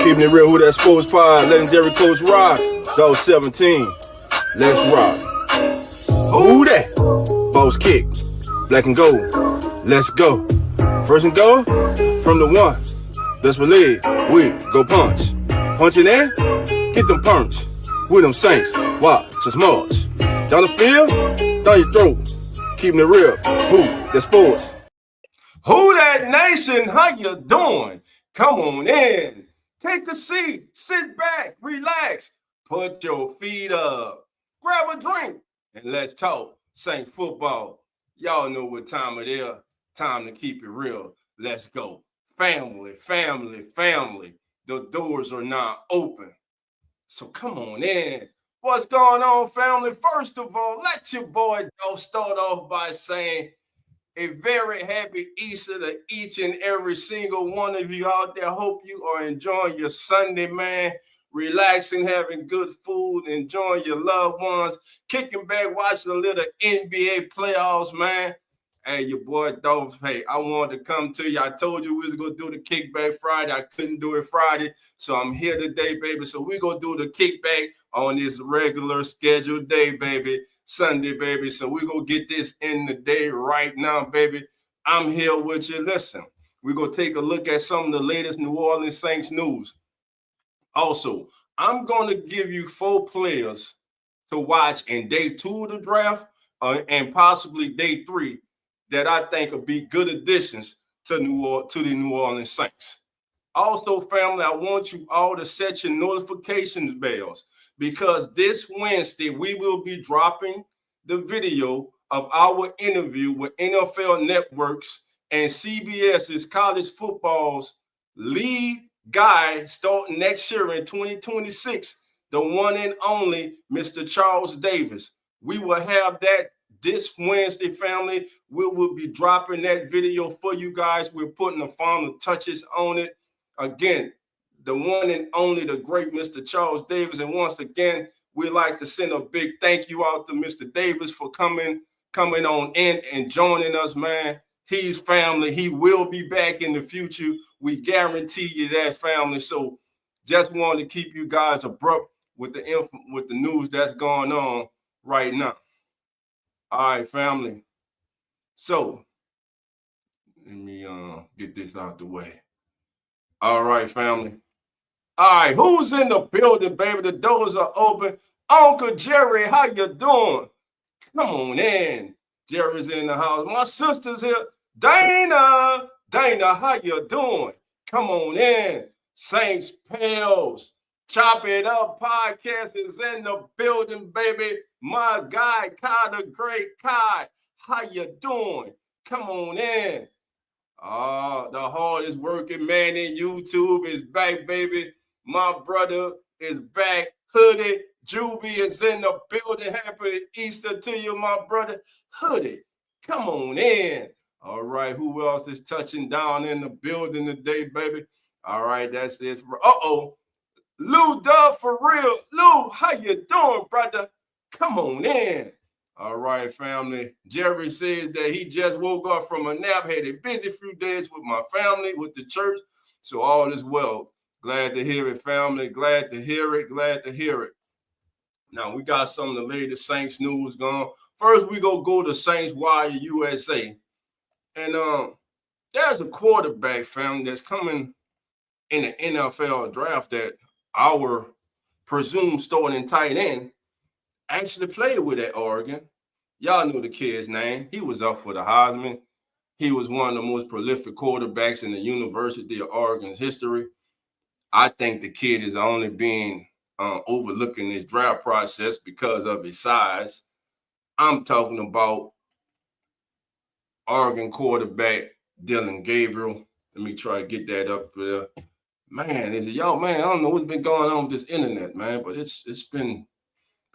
Keeping it real, who that sports pod, legendary coach Rod, go 17. Let's rock. Who that? Boss kick, black and gold. Let's go. First and goal from the one. Best believe we go punch. Punch in there, get them punch. With them Saints, watch us march. Down the field, down your throat. Keeping it real, who that sports? Who that nation? How you doing? Come on in. Take a seat. Sit back. Relax. Put your feet up. Grab a drink. And let's talk Saint football. Y'all know what time it is. Time to keep it real. Let's go. Family, family, family. The doors are now open. So come on in. What's going on, family? First of all, let your boy start off by saying a very happy Easter to each and every single one of you out there. Hope you are enjoying your Sunday, man. Relaxing, having good food, enjoying your loved ones, kicking back, watching a little NBA playoffs, man. Hey, your boy Dolph, hey, I wanted to come to you. I told you we was going to do the kickback Friday. I couldn't do it Friday, so I'm here today, baby. So we're going to do the kickback on this regular scheduled day, baby. Sunday, baby. So we're going to get this in the day right now, baby. I'm here with you. Listen, we're going to take a look at some of the latest New Orleans Saints news. Also, I'm going to give you 4 players to watch in day 2 of the draft and possibly day 3 that I think will be good additions to the New Orleans Saints. Also, family, I want you all to set your notifications bells because this Wednesday we will be dropping the video of our interview with NFL Network's and CBS's college football's lead guy starting next year in 2026, the one and only Mr. Charles Davis. We will have that this Wednesday, family. We will be dropping that video for you guys. We're putting the final touches on it. Again, the one and only, the great Mr. Charles Davis. And once again, we'd like to send a big thank you out to Mr. Davis for coming on in and joining us, man. He's family. He will be back in the future. We guarantee you that, family. So just wanted to keep you guys abrupt with the news that's going on right now. All right, family. So let me get this out the way. All right, family. All right, who's in the building, baby? The doors are open. Uncle Jerry, how you doing? Come on in. Jerry's in the house. My sister's here. Dana, how you doing? Come on in. Saints Pals, Chop It Up podcast is in the building, baby. My guy, Kai the Great Kai, how you doing? Come on in. The hardest working man in YouTube is back, baby. My brother is back. Hoodie, Juby is in the building. Happy Easter to you, my brother. Hoodie, come on in. All right, who else is touching down in the building today, baby? All right, that's it. Lou Dub for real. Lou, how you doing, brother? Come on in. All right, family. Jerry says that he just woke up from a nap, had a busy few days with my family, with the church. So all is well. Glad to hear it, family. Glad to hear it. Glad to hear it. Now, we got some of the latest Saints news going. First, we go to Saints Wire USA. And there's a quarterback, family, that's coming in the NFL draft that our presumed starting tight end actually played with at Oregon. Y'all know the kid's name. He was up for the Heisman. He was one of the most prolific quarterbacks in the University of Oregon's history. I think the kid is only being overlooking this draft process because of his size. I'm talking about Oregon quarterback Dylan Gabriel. Let me try to get that up there. Man, y'all, man, I don't know what's been going on with this internet, man, but it's been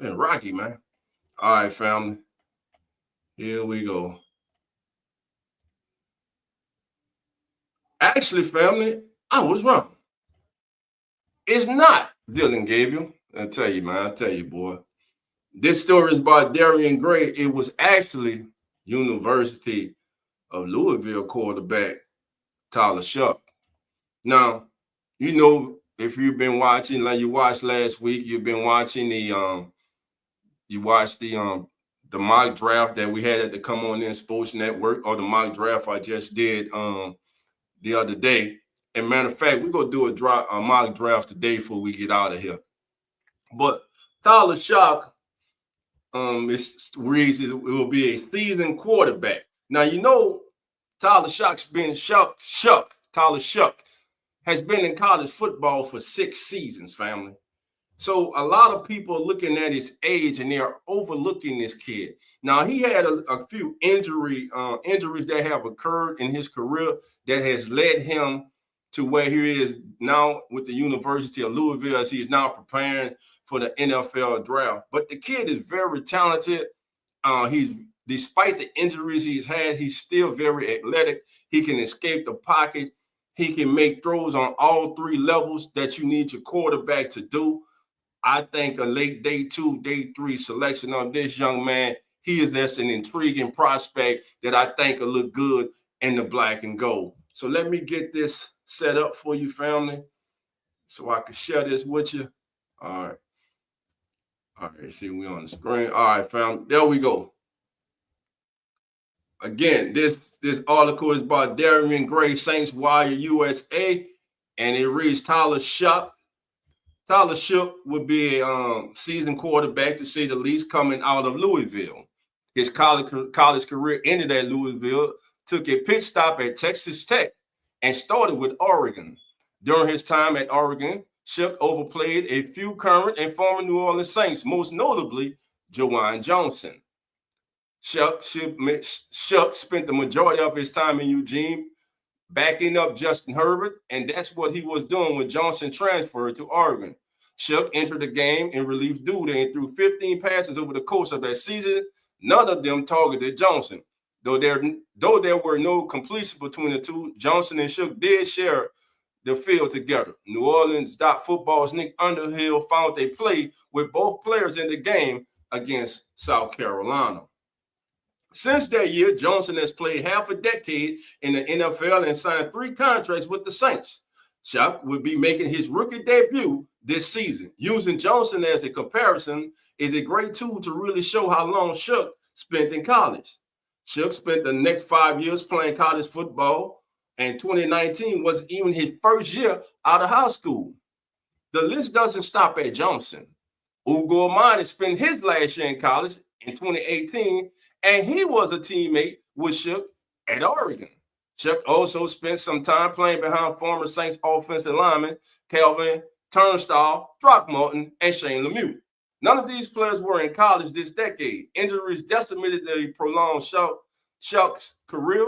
rocky, man. All right, family. Here we go. Actually, family, I was wrong. It's not Dylan Gabriel. I tell you, man. I tell you, boy. This story is by Darian Gray. It was actually University of Louisville quarterback Tyler Shuck. Now, you know, if you've been watching, like you watched last week, you've been watching the the mock draft that we had at the Come On In Sports Network, or the mock draft I just did the other day. And matter of fact, we're gonna do a mock draft today before we get out of here. But Tyler Shock, it will be a seasoned quarterback. Now you know Tyler Shock's been Tyler Shock has been in college football for 6 seasons, family. So a lot of people are looking at his age and they're overlooking this kid. Now he had a few injuries that have occurred in his career that has led him to where he is now with the University of Louisville, as he is now preparing for the NFL draft. But the kid is very talented. He's despite the injuries he's had, he's still very athletic. He can escape the pocket. He can make throws on all 3 levels that you need your quarterback to do. I think a late day 2, day 3 selection of this young man, that's an intriguing prospect that I think will look good in the black and gold. So let me get this set up for you, family, so I can share this with you. All right. All right, see, we on the screen. All right, family, there we go. Again, this article is by Darian Gray, Saints Wire USA, and it reads Tyler Shock. Tyler Shook would be a seasoned quarterback, to say the least, coming out of Louisville. His college career ended at Louisville, took a pit stop at Texas Tech, and started with Oregon. During his time at Oregon, Shook overplayed a few current and former New Orleans Saints, most notably Juwan Johnson. Shook spent the majority of his time in Eugene, backing up Justin Herbert, and that's what he was doing when Johnson transferred to Oregon. Shook entered the game in relief duty and threw 15 passes over the course of that season. None of them targeted Johnson. Though there were no completions between the two, Johnson and Shook did share the field together. New Orleans .football's Nick Underhill found they played with both players in the game against South Carolina. Since that year, Johnson has played half a decade in the NFL and signed 3 contracts with the Saints. Shock would be making his rookie debut this season. Using Johnson as a comparison is a great tool to really show how long Shook spent in college. Shook spent the next 5 years playing college football, and 2019 was even his first year out of high school. The list doesn't stop at Johnson. Ugo Amadi spent his last year in college in 2018, and he was a teammate with Shook at Oregon. Shook also spent some time playing behind former Saints offensive linemen Calvin Turnstile, Throckmorton, and Shane Lemieux. None of these players were in college this decade. Injuries decimated the prolonged Shock's career.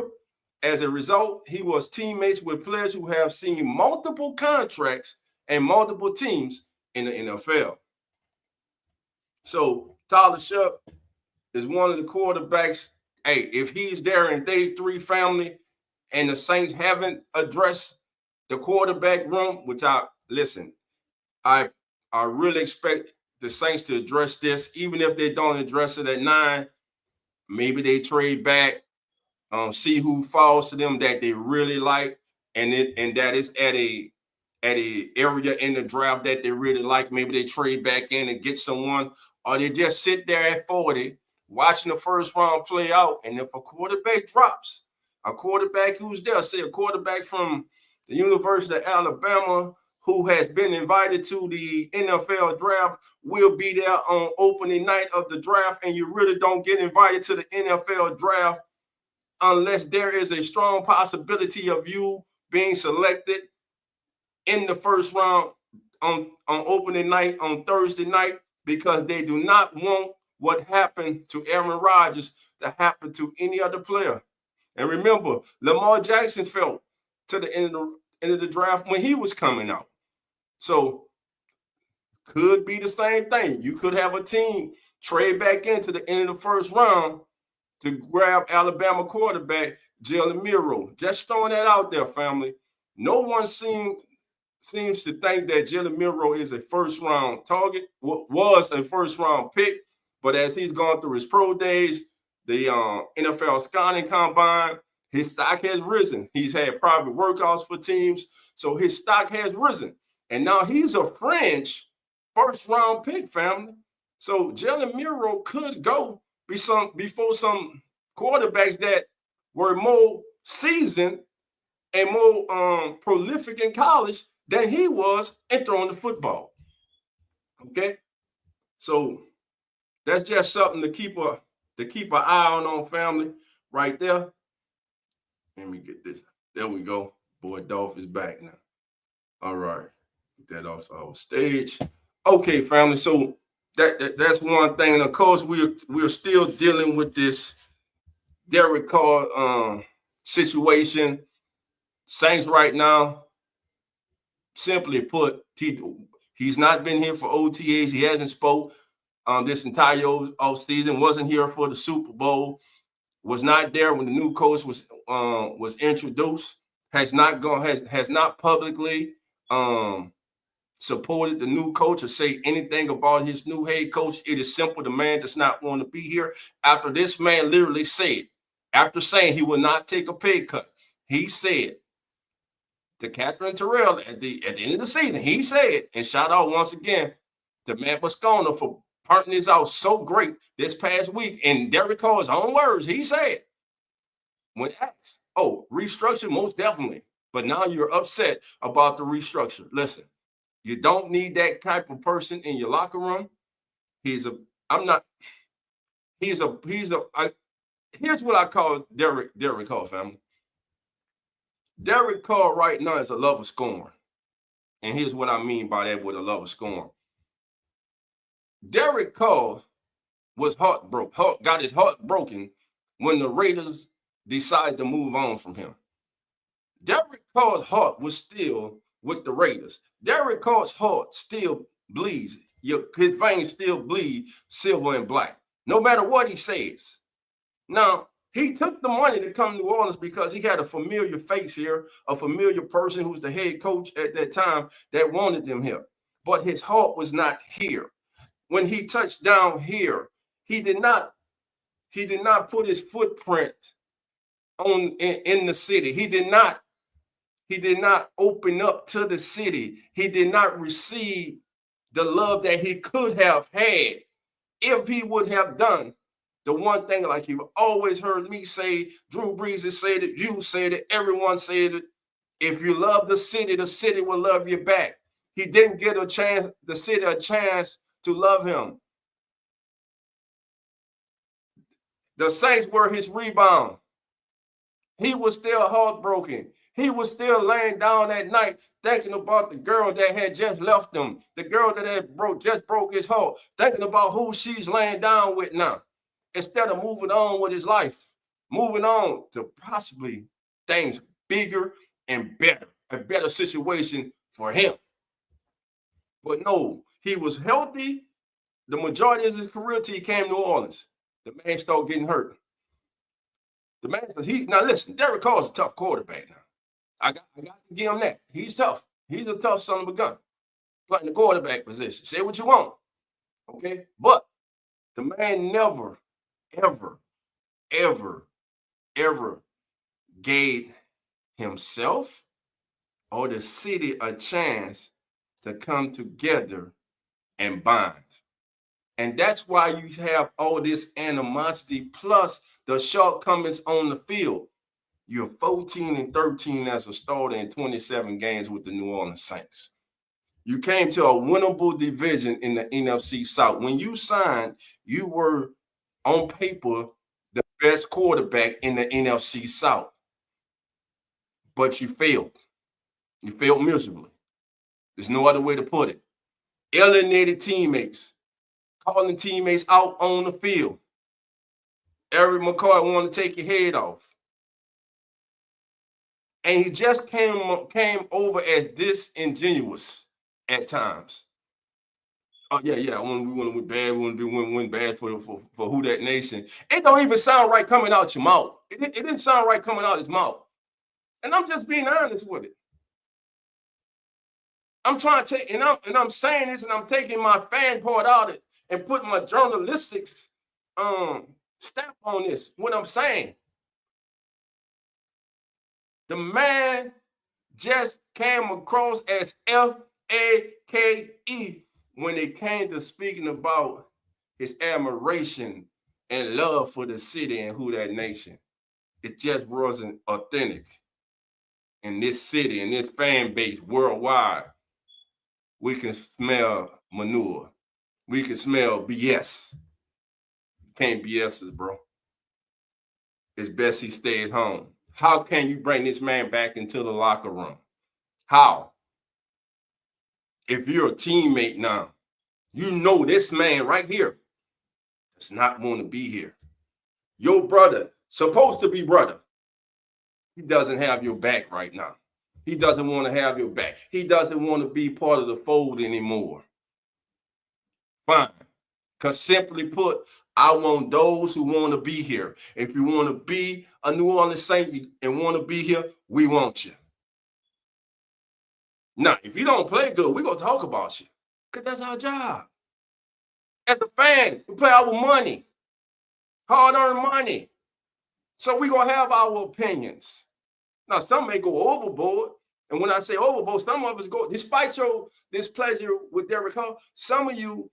As a result, he was teammates with players who have seen multiple contracts and multiple teams in the NFL. So Tyler Shook is one of the quarterbacks. Hey, if he's there in day 3, family, and the Saints haven't addressed the quarterback room, which I really expect the Saints to address this. Even if they don't address it at 9, maybe they trade back, see who falls to them that they really like, and that is at a area in the draft that they really like. Maybe they trade back in and get someone, or they just sit there at 40 watching the first round play out. And if a quarterback drops, a quarterback who's there, say a quarterback from the University of Alabama who has been invited to the NFL draft, will be there on opening night of the draft, and you really don't get invited to the NFL draft unless there is a strong possibility of you being selected in the first round on opening night on Thursday night, because they do not want what happened to Aaron Rodgers to happen to any other player. And remember, Lamar Jackson fell to the end of the draft when he was coming out. So could be the same thing. You could have a team trade back into the end of the first round to grab Alabama quarterback Jalen Milroe. Just throwing that out there, family. No one seems to think that Jalen Milroe is a first-round target, was a first-round pick, but as he's gone through his pro days, the NFL scouting combine, his stock has risen. He's had private workouts for teams, so his stock has risen. And now he's a fringe first-round pick, family. So Jalen Miro could go before some quarterbacks that were more seasoned and more prolific in college than he was in throwing the football. Okay, so that's just something to keep an eye on, family, right there. Let me get this. There we go. Boy, Dolph is back now. All right, get that off our stage. Okay, family. So that's one thing, and of course we're still dealing with this Derek Carr situation. Saints right now, simply put, he's not been here for OTAs. He hasn't spoke this entire off season. Wasn't here for the Super Bowl. Was not there when the new coach was introduced. Has not publicly supported the new coach or say anything about his new head coach. It is simple. The man does not want to be here. After this man literally said, after saying he will not take a pay cut, he said to Catherine Terrell at the end of the season, he said, and shout out once again to Matt Moscona for parting this out so great this past week. In Derek Carr's own words, he said, when asked, restructure, most definitely. But now you're upset about the restructure. Listen, you don't need that type of person in your locker room. Here's what I call Derek Carr, family. Derek Carr right now is a lover scorn. And here's what I mean by that with a lover scorn. Derek Carr was got his heart broken when the Raiders decided to move on from him. Derek Carr's heart was still with the Raiders. Derek Carr's heart still bleeds. His veins still bleed silver and black, no matter what he says. Now, he took the money to come to New Orleans because he had a familiar face here, a familiar person who's the head coach at that time that wanted him here. But his heart was not here. When he touched down here, he did not put his footprint in the city. He did not open up to the city. He did not receive the love that he could have had if he would have done the one thing, like you've always heard me say, Drew Brees has said it, you said it, everyone said it. If you love the city will love you back. He didn't get the city a chance to love him. The Saints were his rebound. He was still heartbroken. He was still laying down at night thinking about the girl that had just left him, the girl that had just broke his heart, thinking about who she's laying down with now, instead of moving on with his life, moving on to possibly things bigger and better, a better situation for him. But no, he was healthy the majority of his career till he came to New Orleans. The man started getting hurt. Now listen, Derek Carr's a tough quarterback now. I got to give him that. He's tough. He's a tough son of a gun. Playing the quarterback position. Say what you want. Okay? But the man never, ever, ever, ever gave himself or the city a chance to come together and bond. And that's why you have all this animosity plus the shortcomings on the field. You're 14-13 as a starter in 27 games with the New Orleans Saints. You came to a winnable division in the NFC South. When you signed, you were on paper the best quarterback in the NFC South. But you failed. You failed miserably. There's no other way to put it. Alienated teammates, calling teammates out on the field. Eric McCoy wanted to take your head off. And he just came over as disingenuous at times. Oh, yeah. When we want to win bad, we want to win bad for Who Dat Nation. It don't even sound right coming out your mouth. It didn't sound right coming out his mouth. And I'm just being honest with it. I'm trying to take, and I'm saying this, and I'm taking my fan part out and putting my journalistic stamp on this. What I'm saying. The man just came across as A-K-E, when it came to speaking about his admiration and love for the city and who that nation. It just wasn't authentic. In this city, in this fan base worldwide, we can smell manure. We can smell BS. Can't BS us, bro. It's best he stays home. How can you bring this man back into the locker room? How? If you're a teammate now, you know this man right here does not want to be here. Your brother, supposed to be brother, he doesn't have your back right now. He doesn't want to have your back. He doesn't want to be part of the fold anymore. Fine. Because simply put, I want those who want to be here. If you want to be a New Orleans Saint and want to be here, we want you. Now, if you don't play good, we're going to talk about you. Because that's our job. As a fan, we play our money. Hard-earned money. So we're going to have our opinions. Now, some may go overboard. And when I say overboard, some of us go, despite your displeasure with Derek Carr, some of you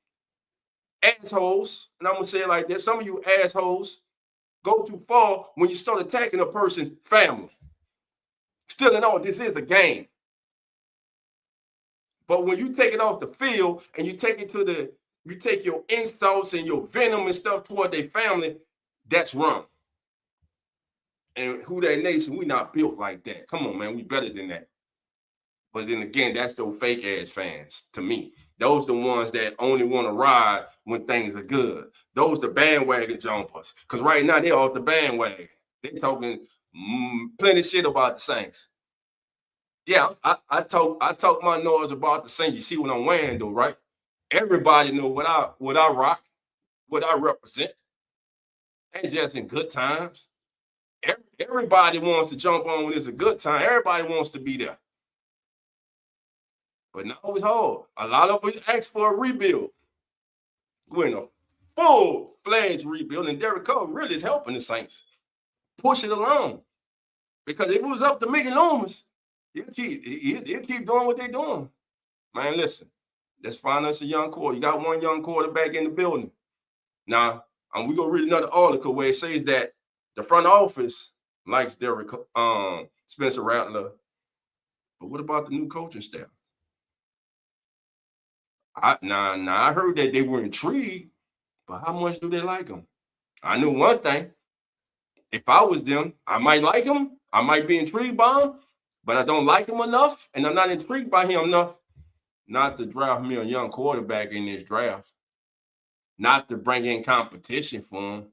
assholes, and I'm going to say it like this, some of you assholes go too far when you start attacking a person's family. Still in all, this is a game. But when you take it off the field and you take it to you take your insults and your venom and stuff toward their family, that's wrong. And who that nation, we not built like that. Come on, man, we better than that. But then again, that's those fake ass fans to me. Those the ones that only want to ride when things are good. Those the bandwagon jumpers. Because right now they're off the bandwagon. They're talking plenty shit about the Saints. Yeah, I talk my noise about the Saints. You see what I'm wearing though, right? Everybody know what I rock, what I represent. And just in good times. Everybody wants to jump on when it's a good time. Everybody wants to be there. But now it's hard. A lot of us ask for a rebuild. We're in a full-fledged rebuild, and Derek Carr really is helping the Saints push it along. Because if it was up to Mickey Loomis, he'll keep doing what they're doing. Man, listen, let's find us a young quarterback. You got one young quarterback in the building. Now, we're going to read another article where it says that the front office likes Derek Spencer Rattler. But what about the new coaching staff? I heard that they were intrigued, but how much do they like him? I knew one thing. If I was them, I might like him. I might be intrigued by him, but I don't like him enough, and I'm not intrigued by him enough not to draft me a young quarterback in this draft, not to bring in competition for him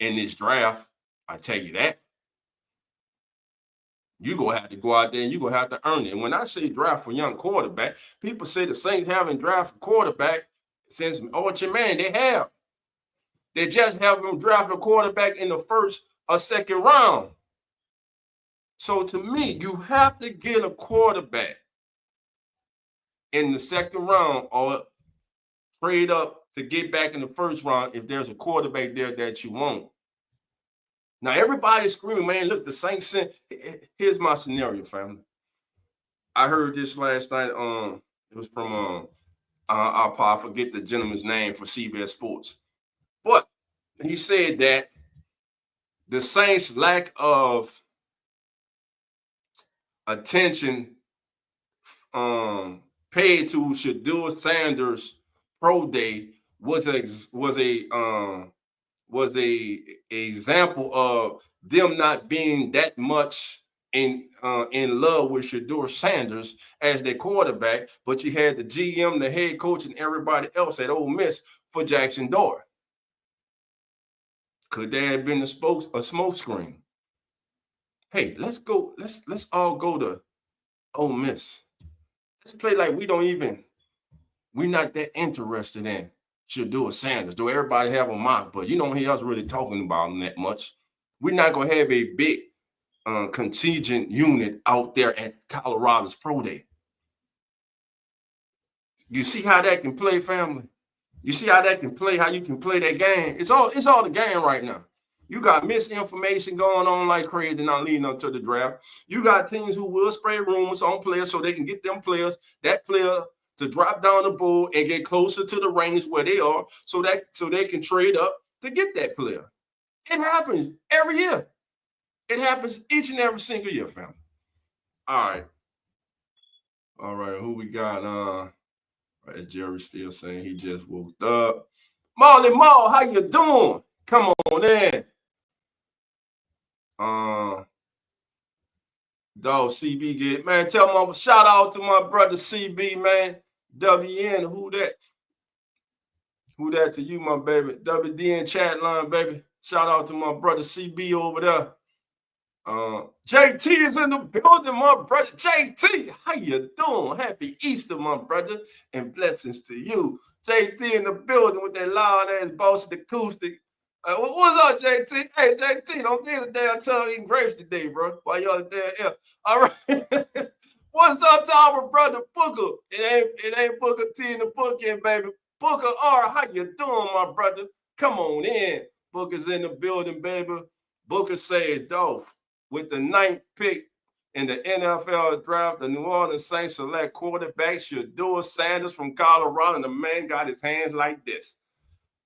in this draft. I tell you that. You're going to have to go out there and you're going to have to earn it. And when I say draft for young quarterback, people say the Saints haven't drafted quarterback since Archie Manning. They have. They just have them draft a quarterback in the first or second round. So to me, you have to get a quarterback in the second round or trade up to get back in the first round if there's a quarterback there that you want. Now, everybody's screaming, man, look, the Saints sent. Here's my scenario, family. I heard this last night. It was from, I forget the gentleman's name for CBS Sports. But he said that the Saints' lack of attention paid to Shedeur Sanders' pro day was a example of them not being that much in love with Shedeur Sanders as their quarterback, but you had the GM, the head coach, and everybody else at Ole Miss for Jackson Dart. Could there have been a smoke screen? Hey, let's go. Let's all go to Ole Miss. Let's play like we're not that interested in Shedeur Sanders. Do everybody have a mock? But you don't hear us really talking about him that much. We're not going to have a big contingent unit out there at Colorado's pro day. You see how that can play, family? You see how that can play, how you can play that game? It's all the game right now. You got misinformation going on like crazy now leading up to the draft. You got teams who will spread rumors on players so they can get them players, that player to drop down the board and get closer to the range where they are so they can trade up to get that player. It happens every year. It happens each and every single year, family. All right, who we got? Right, Jerry still saying he just woke up. Marley Marl, how you doing? Come on in. Dog CB get, man, tell my shout out to my brother CB, man. WN, who that? Who that to you, my baby? WDN chat line, baby. Shout out to my brother CB over there. JT is in the building, my brother. JT, how you doing? Happy Easter, my brother, and blessings to you. JT in the building with that loud ass Boston acoustic. What's up, JT? Hey, JT, don't get a damn tongue eating grapes today, bro. While y'all there, yeah. All right. What's up to our brother Booker? It ain't Booker T in the booking, baby. Booker R, how you doing, my brother? Come on in. Booker's in the building, baby. Booker says, Dolph, with the 9th pick in the NFL draft, the New Orleans Saints select quarterback Shedeur Sanders from Colorado, and the man got his hands like this.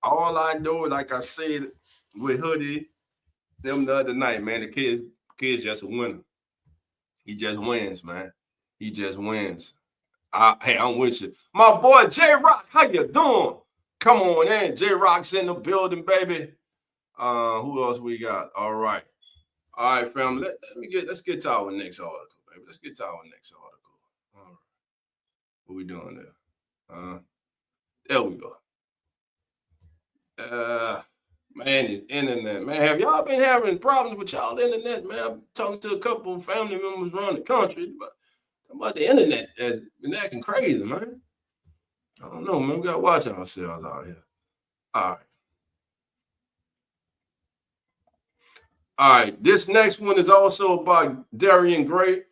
All I know, like I said with Hoodie, them the other night, man, the kid's just a winner. He just wins, man. He just wins. Hey, I'm with you. My boy, J-Rock, how you doing? Come on in. J-Rock's in the building, baby. Who else we got? All right, family. Let's get to our next article, baby. Let's get to our next article. All right. What we doing there? There we go. Man, it's internet, man. Have y'all been having problems with y'all internet, man? I'm talking to a couple of family members around the country about the internet has been acting crazy, man. I don't know, man. We gotta watch ourselves out here. All right. This next one is also about Darian Gray.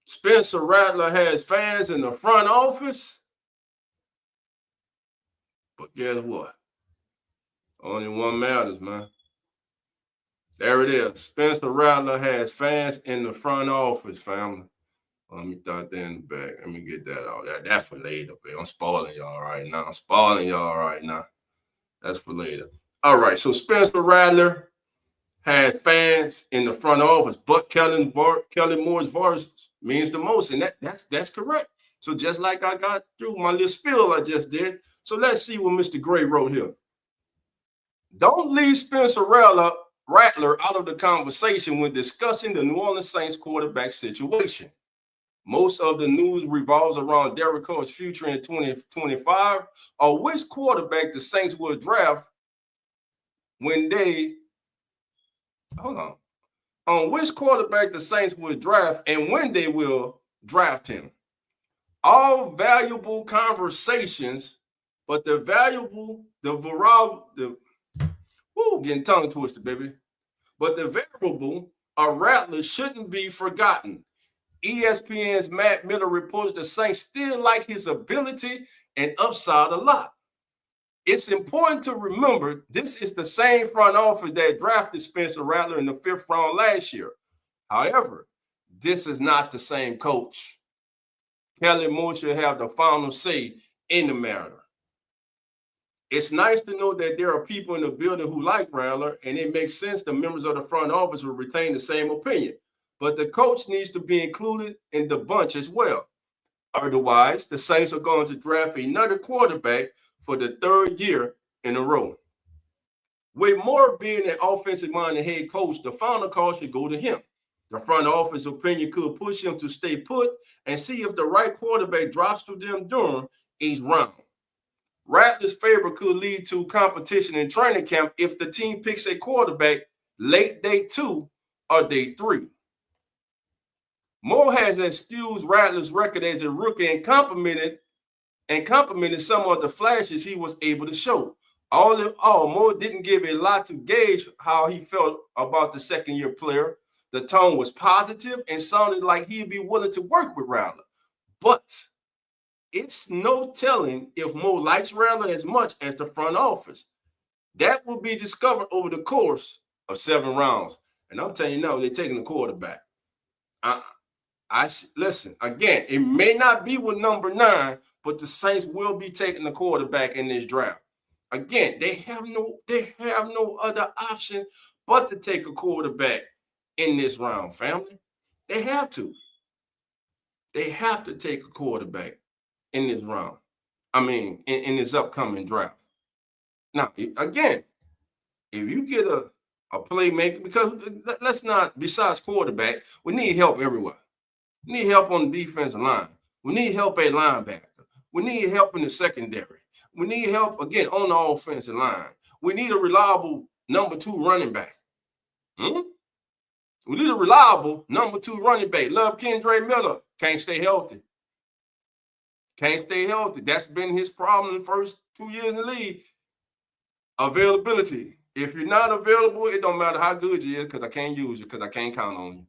Spencer Rattler has fans in the front office. But guess what? Only one matters, man. There it is. Spencer Rattler has fans in the front office, family. Let me throw that in the back. Let me get that out. That's for later, baby. I'm spoiling y'all right now. That's for later. All right. So Spencer Rattler has fans in the front office, but Kellen Moore's voice means the most, and that's correct. So just like I got through my little spiel I just did. So let's see what Mr. Gray wrote here. Don't leave Spencer Rattler out of the conversation when discussing the New Orleans Saints quarterback situation. Most of the news revolves around Derek Carr's future in 2025, or which quarterback the Saints will draft when they on which quarterback the Saints will draft and when they will draft him. All valuable conversations, but getting tongue twisted, baby. But the variable of Rattler shouldn't be forgotten. ESPN's Matt Miller reported the Saints still like his ability and upside a lot. It's important to remember this is the same front office that drafted Spencer Rattler in the 5th round last year. However, this is not the same coach. Kellen Moore should have the final say in the matter. It's nice to know that there are people in the building who like Rattler, and it makes sense the members of the front office will retain the same opinion. But the coach needs to be included in the bunch as well. Otherwise, the Saints are going to draft another quarterback for the 3rd year in a row. With Moore being an offensive-minded head coach, the final call should go to him. The front office opinion could push him to stay put and see if the right quarterback drops to them during each round. Rattler's favor could lead to competition in training camp if the team picks a quarterback late day 2 or day 3. Moore has excused Rattler's record as a rookie and complimented some of the flashes he was able to show. All in all, Moore didn't give a lot to gauge how he felt about the second-year player. The tone was positive and sounded like he'd be willing to work with Rattler. But it's no telling if Moore likes Rattler as much as the front office. That will be discovered over the course of 7 rounds. And I'm telling you now, they're taking the quarterback. I listen, again, it may not be with number 9, but the Saints will be taking the quarterback in this draft. Again, they have no other option but to take a quarterback in this round, family. They have to. They have to take a quarterback in this round. I mean, in this upcoming draft. Now, again, if you get a playmaker, because let's not, besides quarterback, we need help everywhere. We need help on the defensive line. We need help at linebacker. We need help in the secondary. We need help, again, on the offensive line. We need a reliable number 2 running back. We need a reliable number 2 running back. Love Kendre Miller. Can't stay healthy. Can't stay healthy. That's been his problem in the first 2 years in the league. Availability. If you're not available, it don't matter how good you is, because I can't use you, because I can't count on you.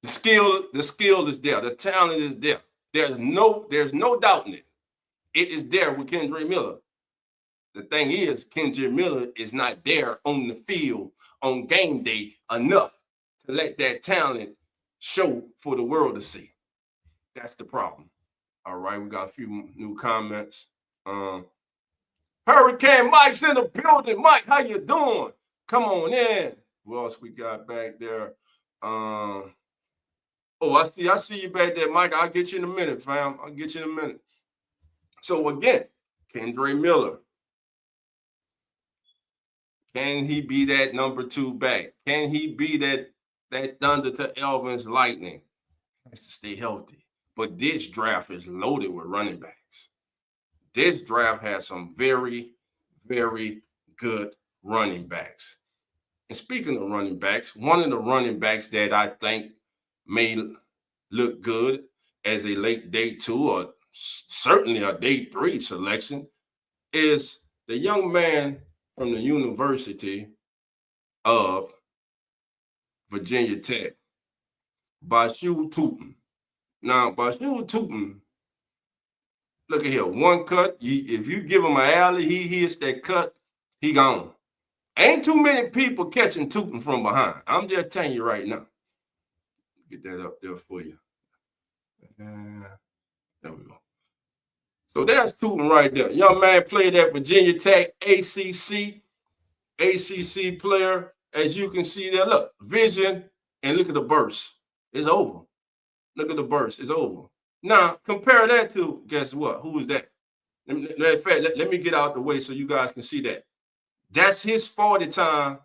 The skill is there. The talent is there. There's no doubting it. It is there with Kendre Miller. The thing is, Kendre Miller is not there on the field on game day enough to let that talent show for the world to see. That's the problem. All right, we got a few new comments. Hurricane Mike's in the building. Mike, how you doing? Come on in. Who else we got back there? Oh, I see you back there, Mike. I'll get you in a minute, fam. I'll get you in a minute. So again, Kendre Miller. Can he be that number 2 back? Can he be that thunder to Elvin's lightning? Has to stay healthy. But this draft is loaded with running backs. This draft has some very, very good running backs. And speaking of running backs, one of the running backs that I think may look good as a late day 2 or certainly a day 3 selection is the young man from the University of Virginia Tech, Bashu Tupin. Now, Bashu Tupin, look at here, one cut. If you give him an alley, he hits that cut, he gone. Ain't too many people catching Tupin from behind. I'm just telling you right now. Get that up there for you. There we go. So that's Tupin right there. Young man played at Virginia Tech, ACC player. As you can see there, look, vision, and look at the burst. It's over. Look at the burst. It's over. Now, compare that to, guess what? Who is that? Let me get out the way so you guys can see that. That's his 40 time.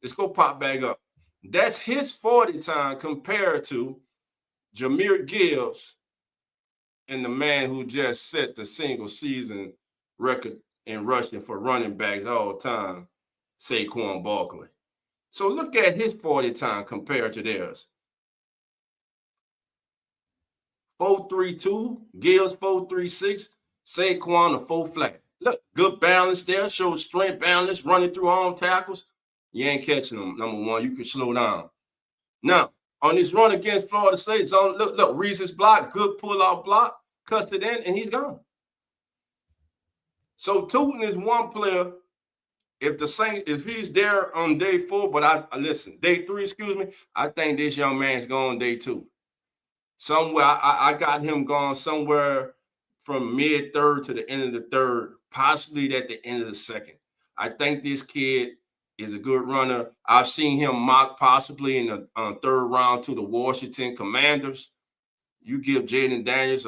Let's go pop back up. That's his 40 time compared to Jahmyr Gibbs and the man who just set the single season record in rushing for running backs all time, Saquon Barkley. So look at his 40 time compared to theirs. 4.32, Gibbs 4.36, Saquon a 4 flat. Look, good balance there, shows strength balance, running through arm tackles. You ain't catching them, number 1. You can slow down. Now, on this run against Florida State, zone, look, Reese's block, good pull-out block, cuts it in, and he's gone. So Tupin is one player. If he's there on day 4, but day 3, excuse me, I think this young man's going day 2. Somewhere, I got him gone somewhere from mid-3rd to the end of the 3rd, possibly at the end of the 2nd. I think this kid is a good runner. I've seen him mock possibly in the 3rd round to the Washington Commanders. You give Jaden Daniels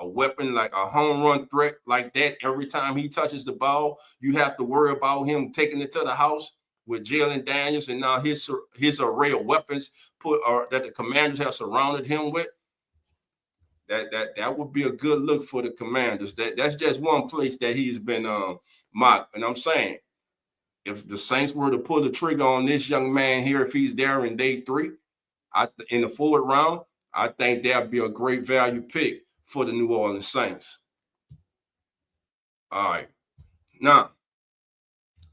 a weapon, like a home run threat like that every time he touches the ball. You have to worry about him taking it to the house with Jalen Daniels and now his array of weapons that the Commanders have surrounded him with. That would be a good look for the Commanders. That's just one place that he's been mocked. And I'm saying, if the Saints were to pull the trigger on this young man here, if he's there in day 3, in the 4th round, I think that'd be a great value pick for the New Orleans Saints. All right. Now,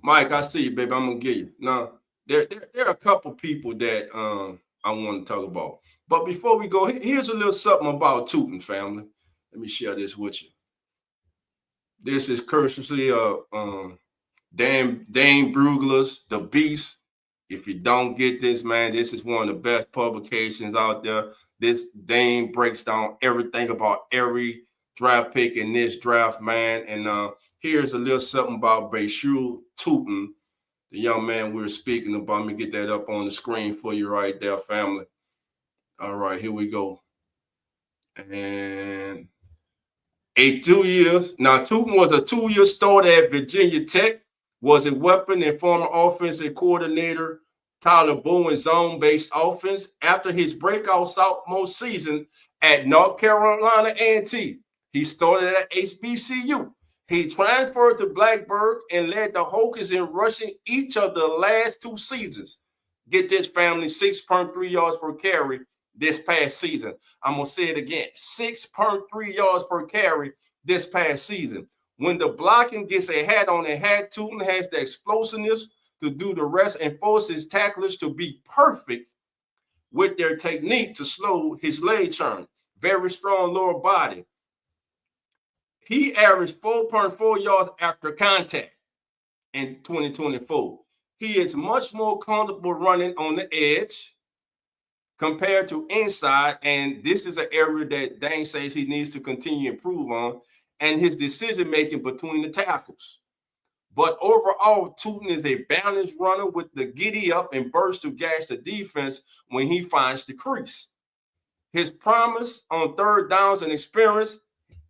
Mike, I see you, baby. I'm going to get you. Now, there are a couple people that I want to talk about. But before we go, here's a little something about Tupin, family. Let me share this with you. This is courtesy of Dane Brugler's The Beast. If you don't get this, man, this is one of the best publications out there. This Dane breaks down everything about every draft pick in this draft, man. And here's a little something about Bashir Tootin, the young man we were speaking about. Let me get that up on the screen for you right there, family. All right, here we go. And 2 years. Now, Tootin was a 2-year starter at Virginia Tech, was a weapon and former offensive coordinator Tyler Bowen's zone-based offense. After his breakout sophomore season at North Carolina A&T, he started at HBCU. He transferred to Blacksburg and led the Hokies in rushing each of the last 2 seasons. Get this, family, 6.3 yards per carry this past season. I'm going to say it again, 6.3 yards per carry this past season. When the blocking gets a hat on the hat, Tootin has the explosiveness to do the rest and force his tacklers to be perfect with their technique to slow his leg turn. Very strong lower body. He averaged 4.4 yards after contact in 2024. He is much more comfortable running on the edge compared to inside, and this is an area that Dane says he needs to continue to improve on, and his decision-making between the tackles. But overall, Tootin is a balanced runner with the giddy up and burst to gash the defense when he finds the crease. His promise on third downs and experience,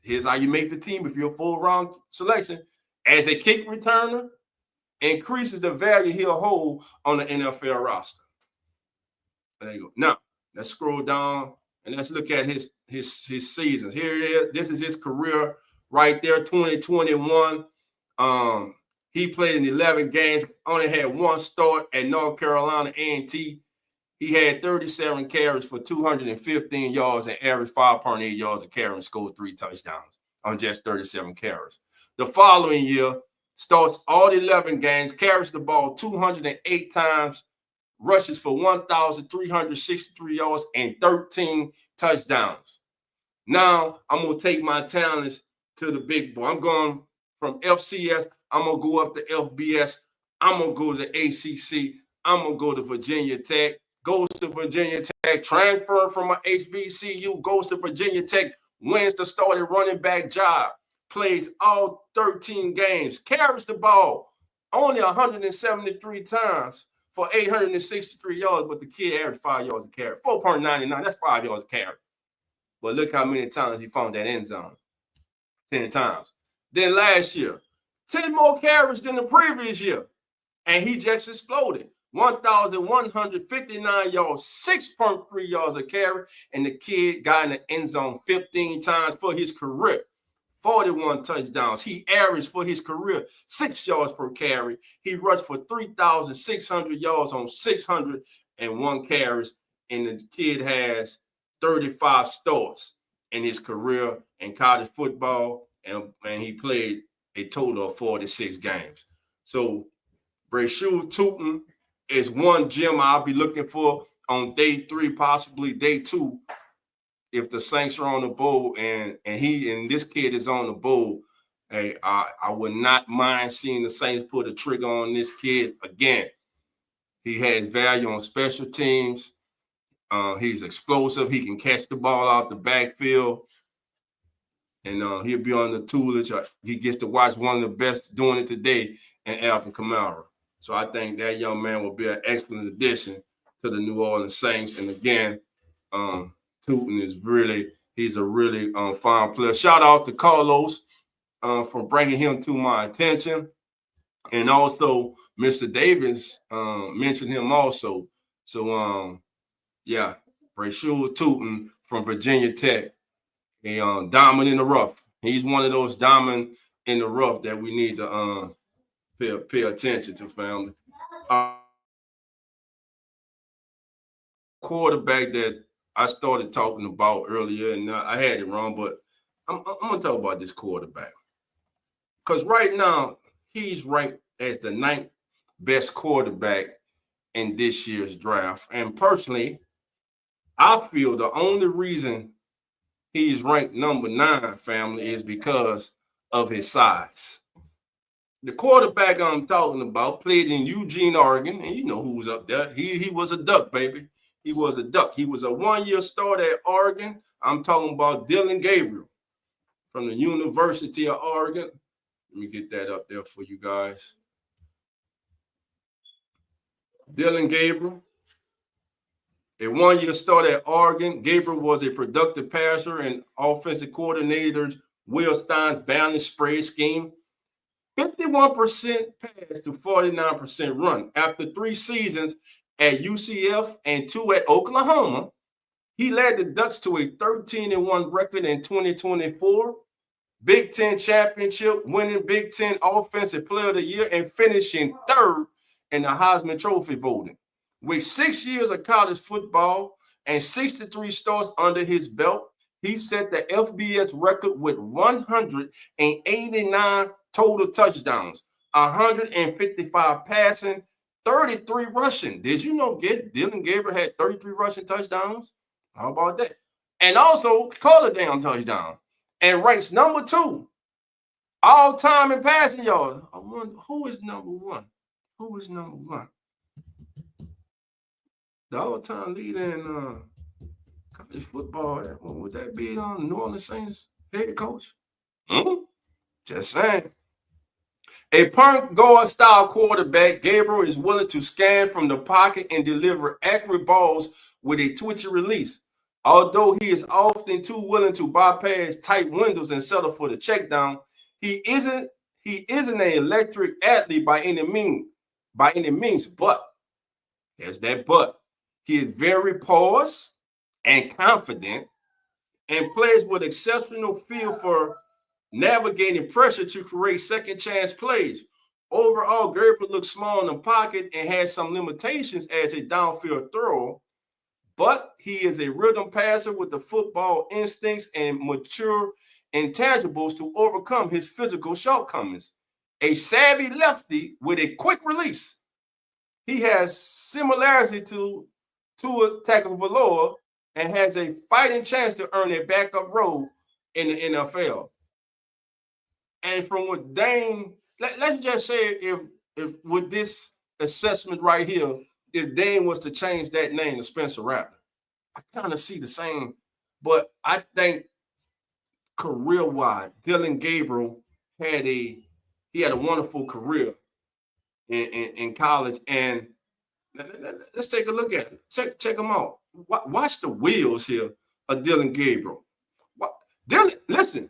here's how you make the team if you're a full-round selection, as a kick returner, increases the value he'll hold on the NFL roster. There you go. Now, let's scroll down and let's look at his seasons. Here it is. This is his career right there, 2021. He played in 11 games, only had 1 start at North Carolina A&T. He had 37 carries for 215 yards and averaged 5.8 yards a carry and scored 3 touchdowns on just 37 carries. The following year, starts all 11 games, carries the ball 208 times, rushes for 1,363 yards and 13 touchdowns. Now, I'm going to take my talents to the big boy. I'm going from FCS. I'm going to go up to FBS. I'm going to go to ACC. I'm going to go to Virginia Tech. Goes to Virginia Tech, transfer from an HBCU, goes to Virginia Tech, wins the starting running back job, plays all 13 games, carries the ball only 173 times for 863 yards, but the kid averaged 5 yards a carry. 4.99, that's 5 yards a carry. But look how many times he found that end zone. 10 times. Then last year, 10 more carries than the previous year. And he just exploded. 1,159 yards, 6.3 yards a carry. And the kid got in the end zone 15 times for his career. 41 touchdowns. He averaged for his career 6 yards per carry. He rushed for 3,600 yards on 601 carries. And the kid has 35 starts in his career in college football. And he played a total of 46 games. So Bashir Tootin is one gem I'll be looking for on day 3, possibly day 2, if the Saints are on the bowl and this kid is on the bowl. Hey, I would not mind seeing the Saints put a trigger on this kid again. He has value on special teams. He's explosive. He can catch the ball out the backfield. And he'll be on the toolage. He gets to watch one of the best doing it today in Alvin Kamara. So I think that young man will be an excellent addition to the New Orleans Saints. And again, Tootin is he's a really fine player. Shout out to Carlos for bringing him to my attention. And also Mr. Davis mentioned him also. So, yeah, Bashir Tootin from Virginia Tech, a diamond in the rough. He's one of those diamond in the rough that we need to pay attention to, family. Quarterback that I started talking about earlier, and I had it wrong, but I'm going to talk about this quarterback. Because right now, he's ranked as the 9th best quarterback in this year's draft. And personally, I feel the only reason he's ranked number 9, family, is because of his size. The quarterback I'm talking about played in Eugene, Oregon, and you know who was up there. He was a Duck, baby. He was a Duck. He was a one-year starter at Oregon. I'm talking about Dylan Gabriel from the University of Oregon. Let me get that up there for you guys. Dylan Gabriel, a one-year starter at Oregon. Gabriel was a productive passer and offensive coordinator's Will Stein's balance spray scheme. 51% pass to 49% run. After 3 seasons at UCF and 2 at Oklahoma, he led the Ducks to a 13-1 record in 2024, Big Ten championship, winning Big Ten Offensive Player of the Year, and finishing 3rd in the Heisman Trophy voting. With 6 years of college football and 63 starts under his belt, he set the FBS record with 189 total touchdowns, 155 passing, 33 rushing. Did you know Dylan Gabriel had 33 rushing touchdowns? How about that? And also caught a damn touchdown. And ranks number 2 all time in passing yards. I wonder who is number 1? Who is number 1? The all-time leader in college football. Would that be New Orleans Saints head coach? Just saying. A point guard style quarterback, Gabriel is willing to scan from the pocket and deliver accurate balls with a twitchy release. Although he is often too willing to bypass tight windows and settle for the check down, he isn't an electric athlete by any means. But there's that but. He is very poised and confident and plays with exceptional feel for navigating pressure to create second chance plays. Overall, Gabriel looks small in the pocket and has some limitations as a downfield thrower, but he is a rhythm passer with the football instincts and mature intangibles to overcome his physical shortcomings. A savvy lefty with a quick release. He has similarity to Tua Tagovailoa and has a fighting chance to earn a backup role in the NFL. And from what Dane, let's just say if with this assessment right here, if Dane was to change that name to Spencer Rattler, I kind of see the same, but I think career-wide, Dylan Gabriel had a wonderful career in college, and let's take a look at it. Check them out. Watch the wheels here of Dylan Gabriel. Dylan, listen.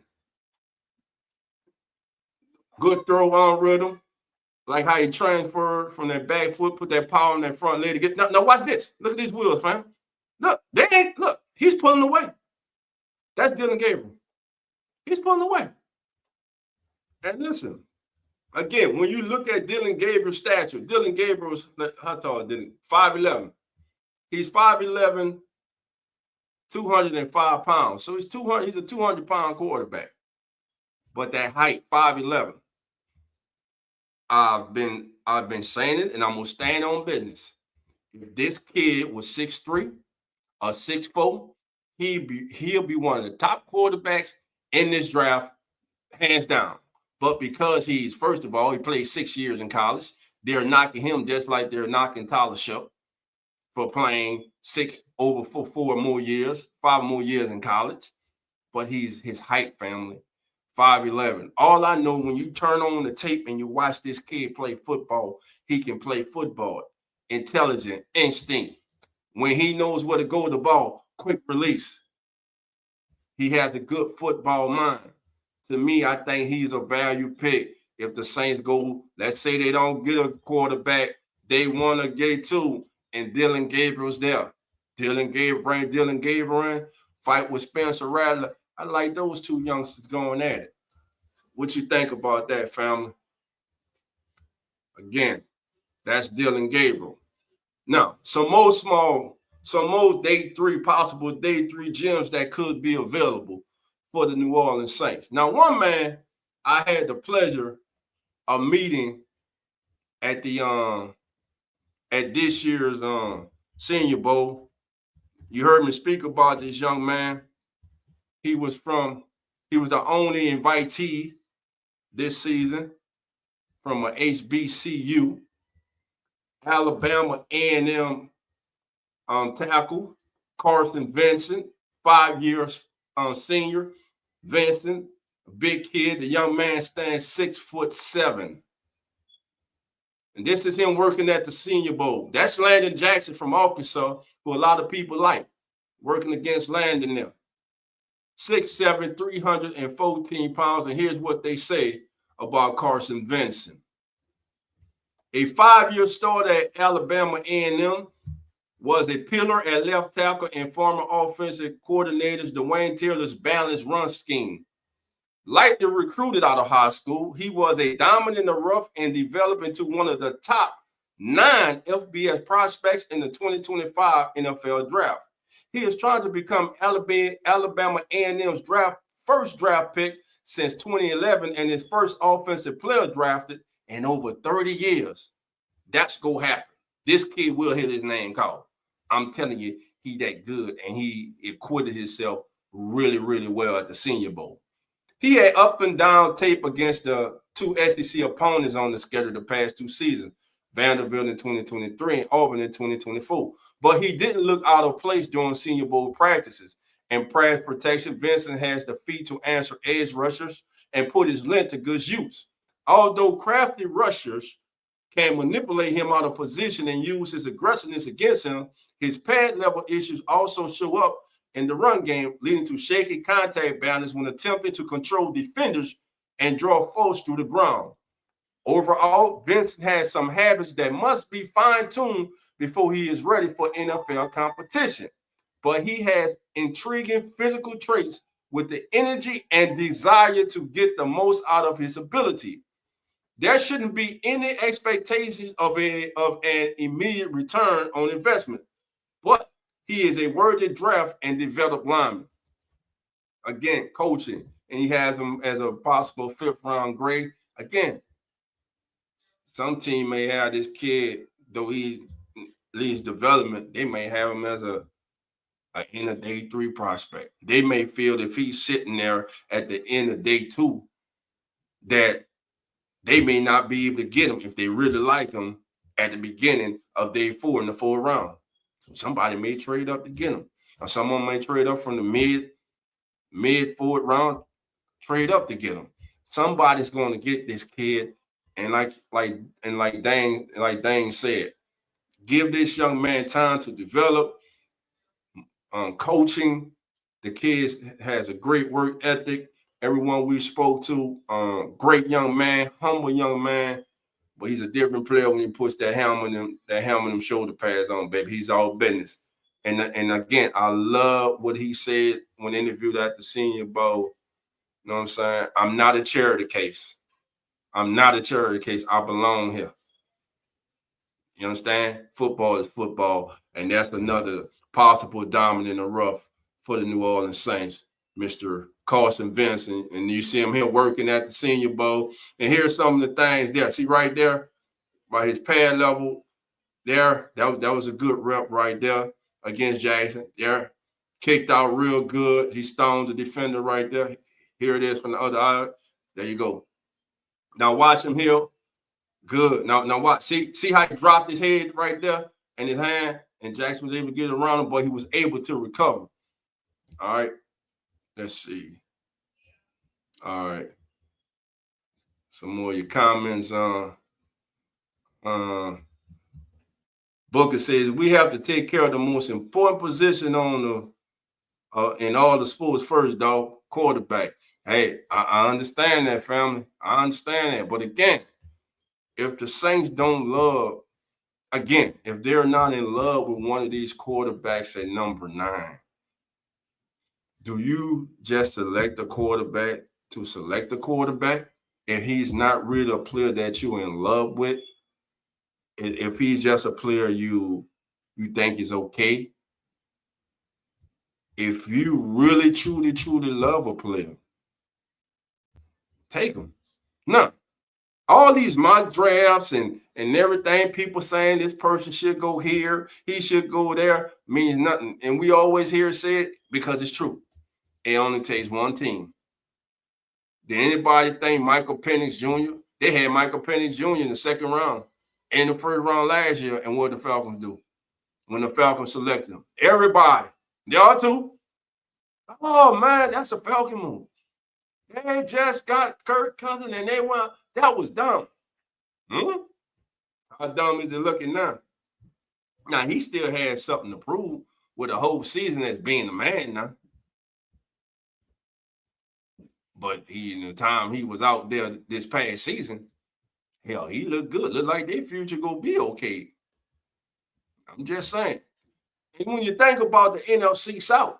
Good throw on rhythm, like how he transferred from that back foot, put that power on that front leg to get. Now watch this. Look at these wheels, fam. Look, he's pulling away. That's Dylan Gabriel. He's pulling away. And listen, again, when you look at Dylan Gabriel's stature, Dylan Gabriel's, how tall is Dylan? 5'11". He's 5'11", 205 pounds. So he's a 200-pound quarterback. But that height, 5'11". I've been saying it, and I'm gonna stand on business. If this kid was 6'3" or 6'4", he'll be one of the top quarterbacks in this draft, hands down. But because he's, first of all, he played 6 years in college, they're knocking him just like they're knocking Tyler Shough for playing 5 more years in college. But his height, family, 5'11". All I know, when you turn on the tape and you watch this kid play football, he can play football. Intelligent, instinct. When he knows where to go with the ball, quick release. He has a good football mind. To me, I think he's a value pick. If the Saints go, let's say they don't get a quarterback, they want to get 2, and Dylan Gabriel's there. Bring Dylan Gabriel in, fight with Spencer Rattler. I like those 2 youngsters going at it. What you think about that, family? Again, that's Dylan Gabriel. Now, some more possible day 3 gems that could be available for the New Orleans Saints. Now, one man I had the pleasure of meeting at the at this year's Senior Bowl. You heard me speak about this young man. He was the only invitee this season from a HBCU. Alabama A&M tackle, Carson Vincent, 5 years senior. Vincent, a big kid. The young man stands 6'7". And this is him working at the Senior Bowl. That's Landon Jackson from Arkansas, who a lot of people like, working against Landon there. 6'7", 314 pounds. And here's what they say about Carson Vincent. A 5-year starter at Alabama A&M, was a pillar at left tackle and former offensive coordinators Dwayne Taylor's balanced run scheme. Lightly recruited out of high school, he was a diamond in the rough and developed into one of the top 9 FBS prospects in the 2025 NFL draft. He is trying to become Alabama A&M's first draft pick since 2011 and his first offensive player drafted in over 30 years. That's going to happen. This kid will hit his name called. I'm telling you, he that good, and he acquitted himself really, really well at the Senior Bowl. He had up and down tape against the 2 SEC opponents on the schedule the past 2 seasons, Vanderbilt in 2023 and Auburn in 2024. But he didn't look out of place during Senior Bowl practices. In pass protection, Vincent has the feet to answer edge rushers and put his length to good use. Although crafty rushers can manipulate him out of position and use his aggressiveness against him, his pad level issues also show up in the run game, leading to shaky contact balance when attempting to control defenders and draw foes through the ground. Overall, Vincent has some habits that must be fine-tuned before he is ready for NFL competition. But he has intriguing physical traits with the energy and desire to get the most out of his ability. There shouldn't be any expectations of an immediate return on investment, but he is a worthy draft and developed lineman. Again, coaching, and he has him as a possible 5th-round grade. Again, some team may have this kid, though he leads development, they may have him as an end of day 3 prospect. They may feel that if he's sitting there at the end of day 2, that they may not be able to get him if they really like him at the beginning of day 4 in the 4th round. So somebody may trade up to get him. Or someone may trade up from the mid 4th round, trade up to get him. Somebody's going to get this kid. And like Dane said, give this young man time to develop. Coaching, the kid has a great work ethic. Everyone we spoke to, great young man, humble young man, but he's a different player when he puts that helmet and shoulder pads on, baby. He's all business. And again, I love what he said when interviewed at the Senior Bowl. You know what I'm saying? I'm not a charity case. I'm not a charity case. I belong here. You understand? Football is football, and that's another possible diamond in the rough for the New Orleans Saints, Mr. Carson Vincent. And you see him here working at the Senior Bowl. And here's some of the things there. See right there, by his pad level there, that was a good rep right there against Jackson. There, kicked out real good. He stoned the defender right there. Here it is from the other eye. There you go. Now watch him here. Good. Now watch. See how he dropped his head right there and his hand, and Jackson was able to get around him, but he was able to recover. All right. Let's see. All right. Some more of your comments. Booker says we have to take care of the most important position on the in all the sports first, dog. Quarterback. Hey, I understand that, family. I understand that. But again, if the Saints don't love, again, if they're not in love with one of these quarterbacks at number 9, do you just select a quarterback to select a quarterback if he's not really a player that you're in love with? If he's just a player you think is okay? If you really, truly, truly love a player, take him. No. All these mock drafts and everything, people saying this person should go here, he should go there, means nothing. And we always hear it said because it's true. It only takes one team. Did anybody think Michael Penix Jr. They had Michael Penix Jr. in the second round, in the first round last year, and what did the Falcons do when the Falcons selected him? Everybody, y'all too. Oh man, that's a Falcon move. They just got Kirk Cousins and they went. That was dumb. How dumb is it looking now? Now he still has something to prove with a whole season as being a man now. But he, in the time he was out there this past season, hell, he looked good. Looked like their future gonna be okay. I'm just saying. And when you think about the NFC South,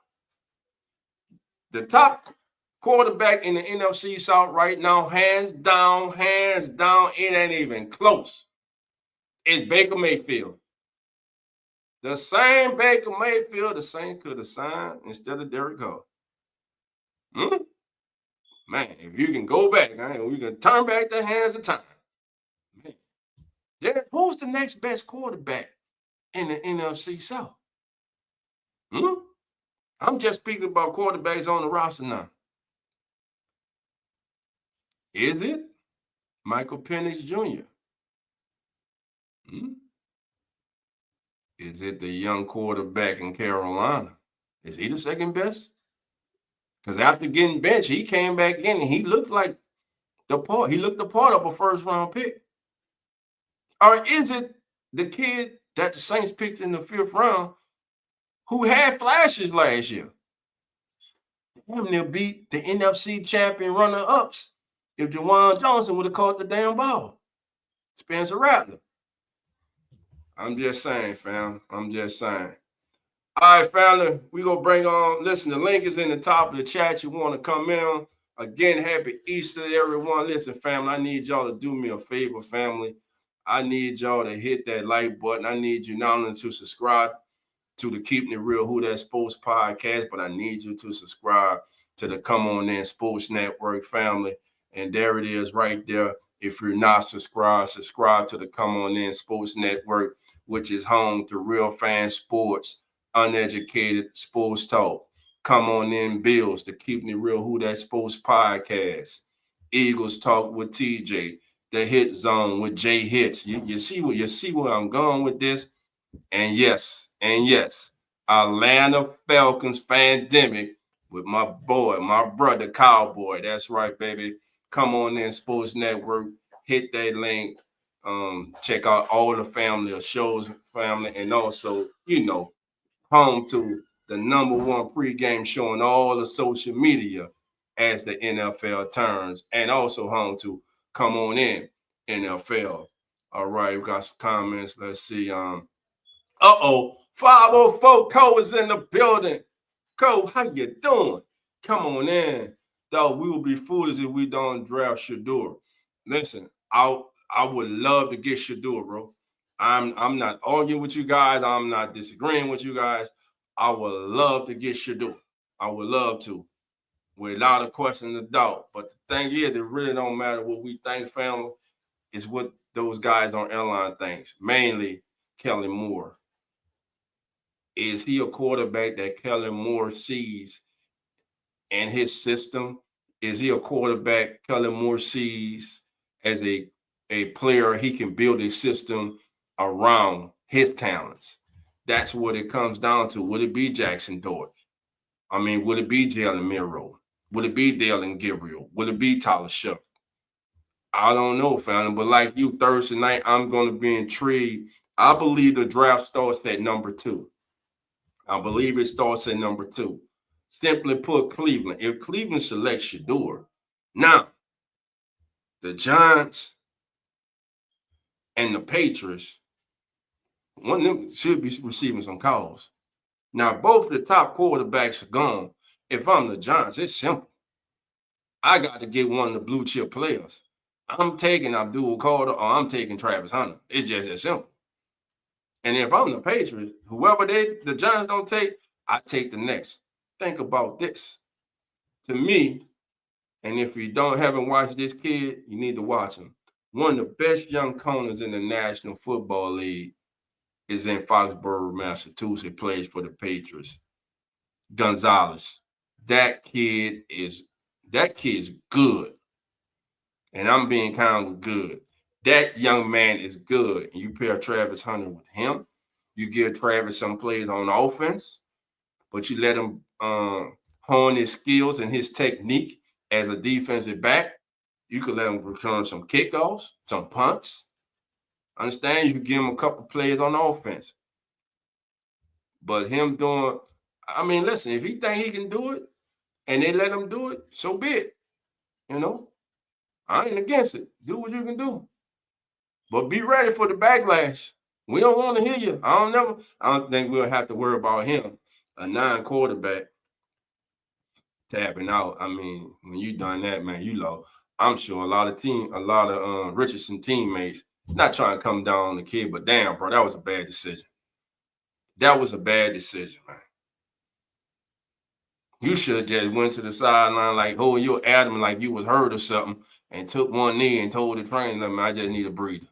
the top quarterback in the NFC South right now, hands down, it ain't even close. It's Baker Mayfield. The same Baker Mayfield, the same could have signed instead of Derek Carr. Man, if you can go back, man, we can turn back the hands of time. Man, who's the next best quarterback in the NFC South? I'm just speaking about quarterbacks on the roster now. Is it Michael Penix Jr.? Is it the young quarterback in Carolina? Is he the second best? Because after getting benched, he came back in and he looked like the part. He looked the part of a first-round pick. Or is it the kid that the Saints picked in the 5th round who had flashes last year? Damn near beat the NFC champion runner-ups if Jawan Johnson would have caught the damn ball. Spencer Rattler. I'm just saying, fam. I'm just saying. All right, family, we going to bring on, listen, the link is in the top of the chat. You want to come in. Again, happy Easter, everyone. Listen, family, I need y'all to do me a favor, family. I need y'all to hit that like button. I need you not only to subscribe to the Keeping It Real Who That Sports podcast, but I need you to subscribe to the Come On In Sports Network, family. And there it is right there. If you're not subscribed, subscribe to the Come On In Sports Network, which is home to real fan sports, uneducated sports talk. Come On In Bills, the Keeping It Real Who That Sports podcast. Eagles Talk with TJ, the Hit Zone with Jay Hits. You see where I'm going with this? And yes, Atlanta Falcons Fandemic with my boy, my brother Cowboy. That's right, baby. Come On In Sports Network. Hit that link. Check out all the family of shows, family, and also, home to the #1 pregame show on all the social media as the NFL turns, and also home to Come On In NFL. All right, we got some comments. Let's see. 504 Cole is in the building. Cole, how you doing? Come on in. Dog, we will be foolish if we don't draft Shador. Listen, I would love to get Shador, bro. I'm not arguing with you guys. I'm not disagreeing with you guys. I would love to get Shador. I would love to, without a question of doubt. But the thing is, it really don't matter what we think, family. It's what those guys on airline thinks, mainly Kellen Moore. Is he a quarterback that Kellen Moore sees in his system? Is he a quarterback Kellen Moore sees as a player he can build a system around his talents? That's what it comes down to. Would it be Jackson Dort? I mean, would it be Jalen Milroe? Would it be Dalen Gabriel? Would it be Tyler Shough? I don't know, family, but like you, Thursday night, I'm going to be intrigued. I believe the draft starts at number 2. I believe it starts at number 2. Simply put, Cleveland. If Cleveland selects Shador, now the Giants and the Patriots, one of them should be receiving some calls. Now, both the top quarterbacks are gone. If I'm the Giants, it's simple. I got to get one of the blue chip players. I'm taking Abdul Carter or I'm taking Travis Hunter. It's just that simple. And if I'm the Patriots, whoever the Giants don't take, I take the next. Think about this. To me, and if you haven't watched this kid, you need to watch him. One of the best young corners in the National Football League is in Foxborough, Massachusetts. Plays for the Patriots. Gonzalez. That kid's good. and I'm being kind of good. That young man is good. And you pair Travis Hunter with him. You give Travis some plays on offense, but you let him hone his skills and his technique as a defensive back. You could let him return some kickoffs, some punts. Understand? You could give him a couple plays on offense. But him doing, I mean, listen, if he think he can do it and they let him do it, so be it. You know, I ain't against it. Do what you can do. But be ready for the backlash. We don't want to hear you. I don't think we'll have to worry about him, a non-quarterback, tapping out. I mean, when you done that, man, you lost. I'm sure a lot of Richardson teammates not trying to come down on the kid, but damn, bro, that was a bad decision. That was a bad decision, man. You should have just went to the sideline like, oh, you're adamant like you was hurt or something, and took one knee and told the trainer, man, I just need a breather,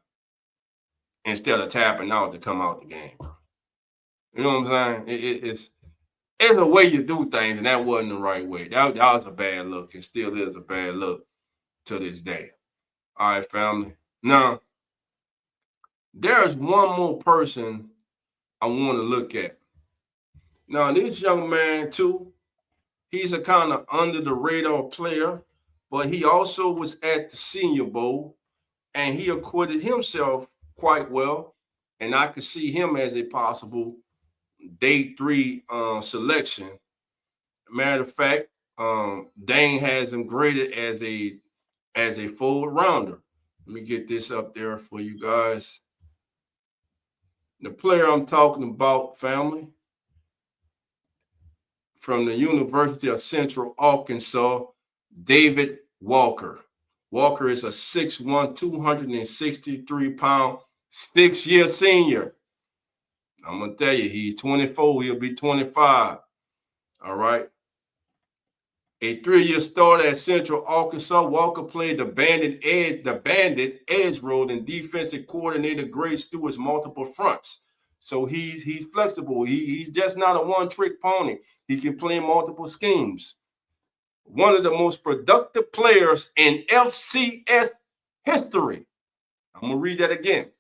instead of tapping out to come out the game. You know what I'm saying? It's a way you do things, and that wasn't the right way. That was a bad look, and still is a bad look to this day. All right, family. Now, there's one more person I want to look at. Now, this young man, too, he's a kind of under-the-radar player, but he also was at the Senior Bowl, and he acquitted himself quite well, and I could see him as a possible day 3 selection. Matter of fact, Dane has him graded as a forward rounder. Let me get this up there for you guys. The player I'm talking about, family, from the University of Central Arkansas, David Walker. Walker is a 6'1", 263-pound, 6-year senior. I'm going to tell you, he's 24. He'll be 25. All right. A 3-year starter at Central Arkansas, Walker played the bandit edge role in defensive coordinator Greg Stewart's multiple fronts. So he's flexible. He's just not a one-trick pony. He can play multiple schemes. One of the most productive players in FCS history. I'm going to read that again.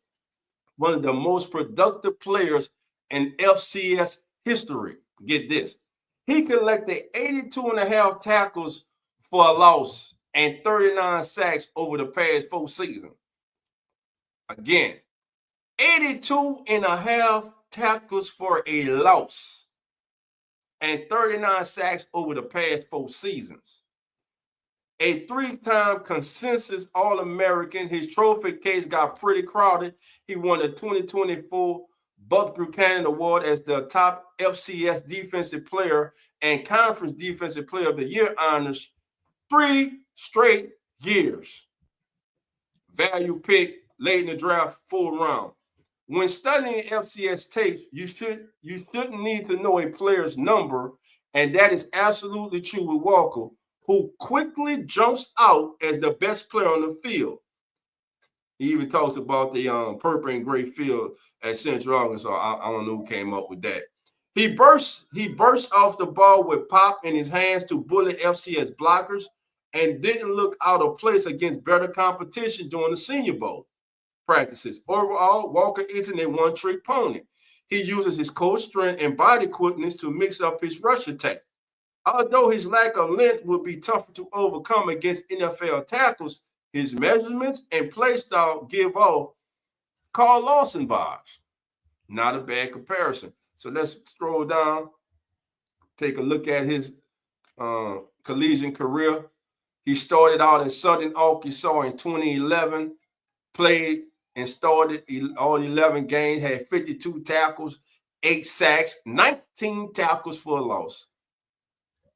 One of the most productive players in FCS history. Get this. He collected 82.5 tackles for a loss and 39 sacks over the past 4 seasons. Again, 82.5 tackles for a loss and 39 sacks over the past 4 seasons. A 3-time consensus All-American. His trophy case got pretty crowded. He won the 2024 Buck Buchanan Award as the top FCS defensive player and conference defensive player of the year honors 3 straight years. Value pick late in the draft, 4th round. When studying FCS tapes, you shouldn't need to know a player's number, and that is absolutely true with Walker, who quickly jumps out as the best player on the field. He even talks about the purple and gray field at Central Arkansas. I don't know who came up with that. He bursts off the ball with pop in his hands to bully FCS blockers and didn't look out of place against better competition during the Senior Bowl practices. Overall, Walker isn't a one-trick pony. He uses his cold strength and body quickness to mix up his rush attack. Although his lack of length would be tougher to overcome against NFL tackles, his measurements and play style give off Carl Lawson vibes. Not a bad comparison. So let's scroll down, take a look at his collegiate career. He started out in Southern Arkansas in 2011, played and started all 11 games, had 52 tackles, 8 sacks, 19 tackles for a loss.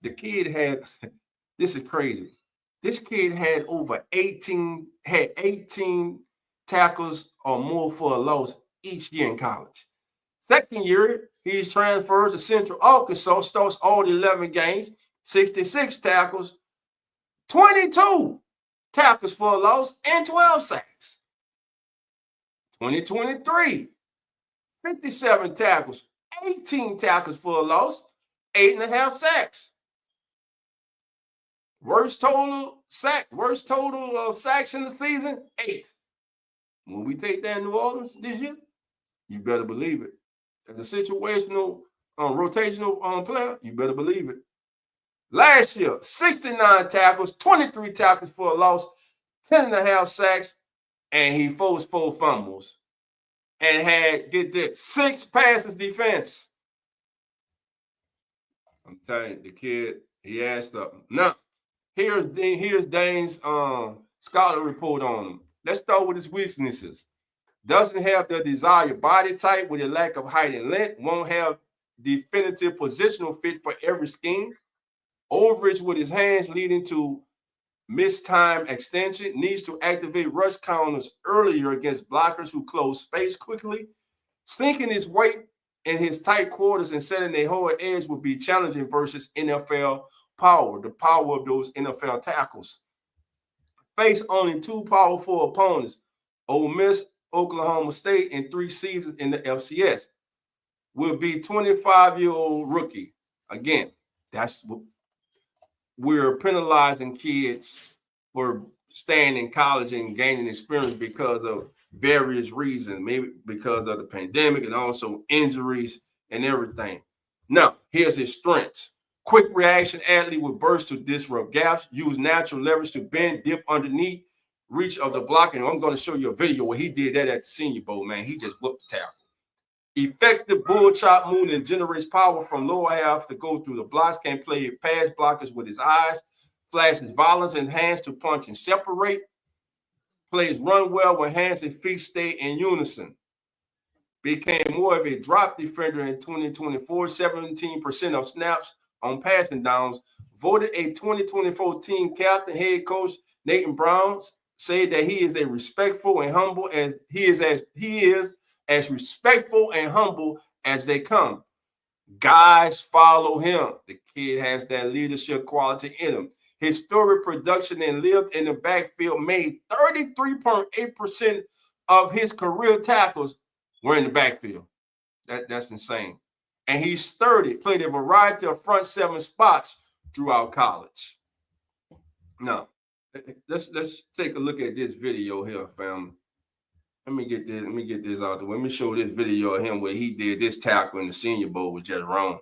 The kid had, this is crazy. This kid had 18 tackles or more for a loss each year in college. Second year, he's transferred to Central Arkansas, starts all 11 games, 66 tackles, 22 tackles for a loss, and 12 sacks. 2023, 57 tackles, 18 tackles for a loss, 8.5 sacks. Worst total of sacks in the season, 8th. When we take that in New Orleans this year, you better believe it. As a situational, rotational player, you better believe it. Last year, 69 tackles, 23 tackles for a loss, 10.5 sacks, and he forced 4 fumbles. And had, get this, 6 passes defense. I'm telling you, the kid, he asked up. Now, here's Dane's scholar report on him. Let's start with his weaknesses. Doesn't have the desired body type with a lack of height and length. Won't have definitive positional fit for every scheme. Overage with his hands leading to missed time extension. Needs to activate rush counters earlier against blockers who close space quickly. Sinking his weight in his tight quarters and setting a hard edge would be challenging versus NFL power, the power of those NFL tackles. Face only 2 powerful opponents, Ole Miss, Oklahoma State, in 3 seasons in the FCS. Will be 25-year-old rookie. Again, that's what we're penalizing kids for staying in college and gaining experience because of various reasons, maybe because of the pandemic and also injuries and everything. Now, here's his strengths. Quick reaction athlete with burst to disrupt gaps, use natural leverage to bend, dip underneath reach of the block. And I'm going to show you a video where he did that at the Senior Bowl, man. He just whooped the tackle. Effective bull chop move and generates power from lower half to go through the blocks. Can play pass blockers with his eyes. Flashes violence and hands to punch and separate. Plays run well when hands and feet stay in unison. Became more of a drop defender in 2024. 17% of snaps on passing downs. Voted a 2024 team captain. Head coach Nathan Brown said that he is as respectful and humble as respectful and humble as they come. Guys follow him. The kid has that leadership quality in him. Historic production and lived in the backfield, made 33.8% of his career tackles were in the backfield. That's insane. And he's sturdy, played a variety of front 7 spots throughout college. Now, let's take a look at this video here, family. Let me get this out the way. Let me show this video of him where he did this tackle in the Senior Bowl was just wrong.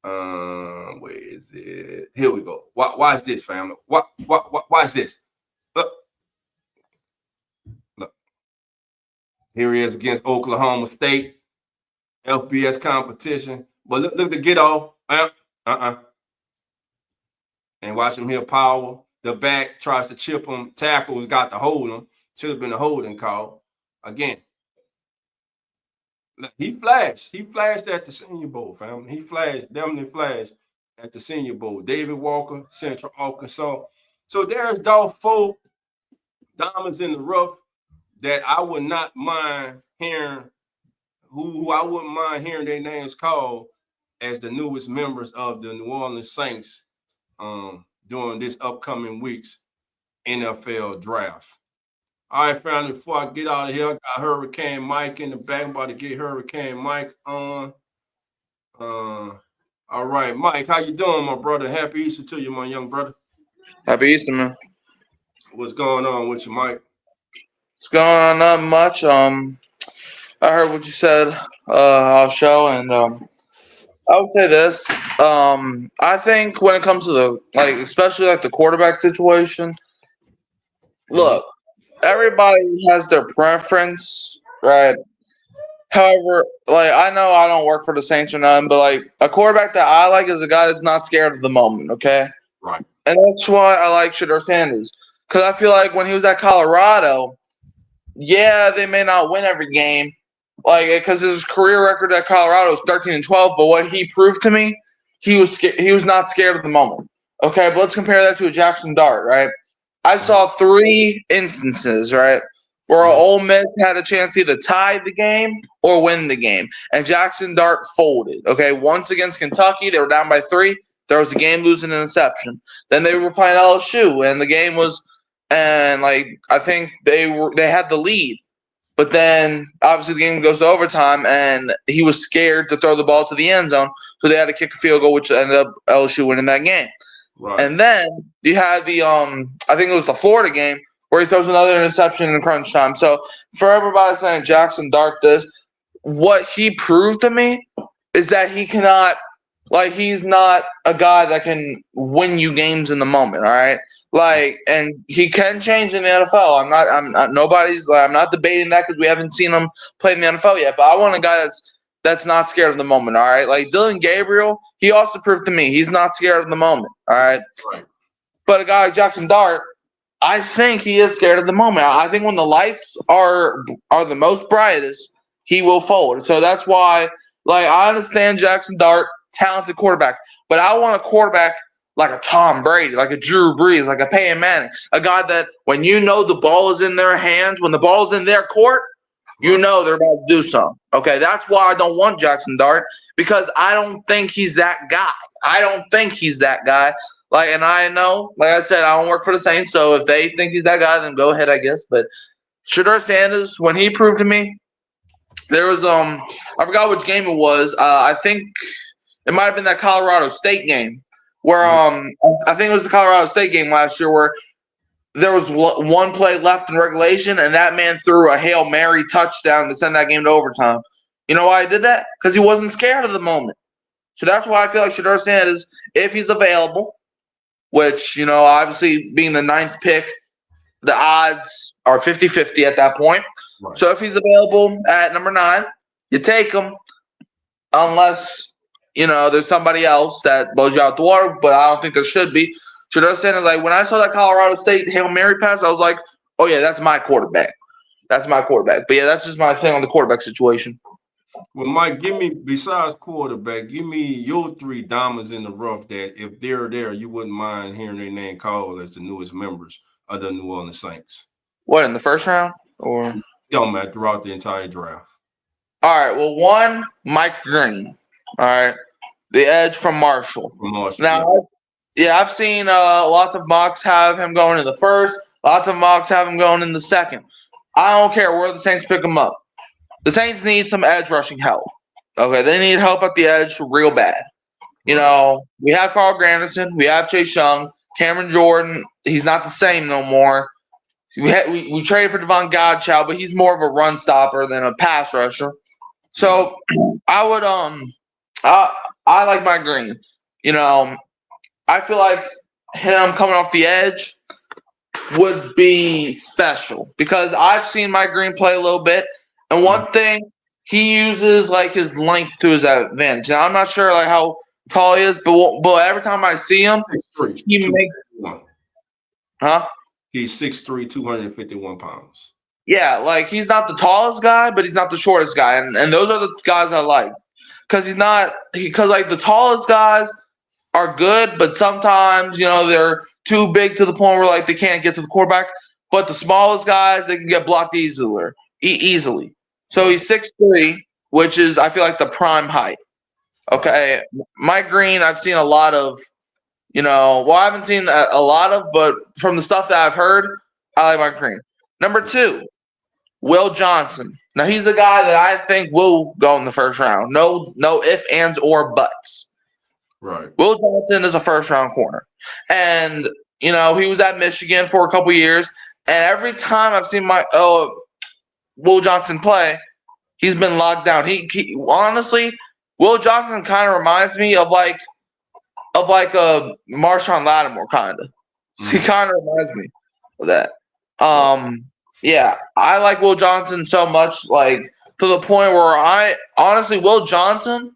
Where is it? Here we go. Why is this, family? Why is this? Look. Here he is against Oklahoma State, FBS competition. But look the get off. And watch him here power. The back tries to chip him. Tackles got to hold him. Should have been a holding call. Again, he flashed. He flashed at the Senior Bowl, family. He definitely flashed at the Senior Bowl. David Walker, Central Arkansas. So there's 4 diamonds in the rough that I would not mind hearing, who I wouldn't mind hearing their names called as the newest members of the New Orleans Saints during this upcoming week's NFL draft. All right, family, before I get out of here, I got Hurricane Mike in the back. I'm about to get Hurricane Mike on. All right, Mike, how you doing, my brother? Happy Easter to you, my young brother. Happy Easter, man. What's going on with you, Mike? What's going on? Not much. I heard what you said on the show, and I would say this. I think when it comes to the especially the quarterback situation, look, everybody has their preference, right? However, I know I don't work for the Saints or nothing, but a quarterback that I like is a guy that's not scared of the moment, okay? Right. And that's why I like Shedeur Sanders. Because I feel like when he was at Colorado, yeah, they may not win every game. Because his career record at Colorado was 13-12, but what he proved to me, he was not scared of the moment. Okay, but let's compare that to a Jackson Dart, right? I saw 3 instances, right, where Ole Miss had a chance to either tie the game or win the game, and Jackson Dart folded. Okay, once against Kentucky, they were down by 3. There was the game-losing interception. Then they were playing LSU, and the game was, and I think they had the lead. But then, obviously, the game goes to overtime, and he was scared to throw the ball to the end zone, so they had to kick a field goal, which ended up LSU winning that game. Right. And then you had the I think it was the Florida game where he throws another interception in crunch time. So for everybody saying Jackson Dart this, what he proved to me is that he cannot, like, he's not a guy that can win you games in the moment. All right. Like, and he can change in the NFL. I'm not debating that because we haven't seen him play in the NFL yet. But I want a guy that's not scared of the moment. All right. Like Dylan Gabriel, he also proved to me he's not scared of the moment. All right. Right. But a guy like Jackson Dart, I think he is scared of the moment. I think when the lights are the most brightest, he will fold. So that's why, like, I understand Jackson Dart, talented quarterback, but I want a quarterback like a Tom Brady, like a Drew Brees, like a Peyton Manning, a guy that when you know the ball is in their hands, when the ball is in their court, you know they're about to do something. Okay, that's why I don't want Jackson Dart, because I don't think he's that guy. I don't think he's that guy. Like, and I know, like I said, I don't work for the Saints, so if they think he's that guy, then go ahead, I guess. But Shedeur Sanders, when he proved to me, there was I forgot which game it was. I think it might have been that Colorado State game where I think it was the Colorado State game last year where there was one play left in regulation, and that man threw a Hail Mary touchdown to send that game to overtime. You know why I did that? Because he wasn't scared of the moment. So that's why I feel like Shedeur Sanders, if he's available, which, you know, obviously being the 9th pick, the odds are 50-50 at that point. Right. So if he's available at number 9, you take him unless, you know, there's somebody else that blows you out the water, but I don't think there should be. Shedeur Sanders, like, when I saw that Colorado State Hail Mary pass, I was like, oh, yeah, that's my quarterback. That's my quarterback. But, yeah, that's just my thing on the quarterback situation. Well, Mike, give me, besides quarterback, give me your 3 diamonds in the rough that if they're there, you wouldn't mind hearing their name called as the newest members of the New Orleans Saints. What, in the first round? Or don't matter, throughout the entire draft. All right, well, 1, Mike Green. All right, the edge from Marshall. Now, yeah, I've seen lots of mocks have him going in the first. Lots of mocks have him going in the second. I don't care where the Saints pick him up. The Saints need some edge rushing help. Okay, they need help at the edge real bad. You know, we have Carl Granderson, we have Chase Young, Cameron Jordan. He's not the same no more. We traded for Devon Godchild, but he's more of a run stopper than a pass rusher. So I would I like Mike Green. You know, I feel like him coming off the edge would be special because I've seen Mike Green play a little bit. And one thing, he uses like his length to his advantage. Now I'm not sure like how tall he is, but every time I see him, he makes He's 6'3", 251 pounds. Yeah, like he's not the tallest guy, but he's not the shortest guy, and those are the guys I like because like the tallest guys are good, but sometimes you know they're too big to the point where like they can't get to the quarterback. But the smallest guys, they can get blocked easily. So he's 6'3", which is I feel like the prime height. Okay, Mike Green, I've seen a lot of, you know, well I haven't seen a lot of, but from the stuff that I've heard, I like Mike Green. Number 2, Will Johnson. Now he's the guy that I think will go in the first round. No ifs, ands, or buts. Right. Will Johnson is a first-round corner. And, you know, he was at Michigan for a couple years. And every time I've seen Will Johnson play, he's been locked down. He honestly, Will Johnson kind of reminds me of like a Marshawn Lattimore kind of. He kind of reminds me of that. Yeah, I like Will Johnson so much, like to the point where Will Johnson,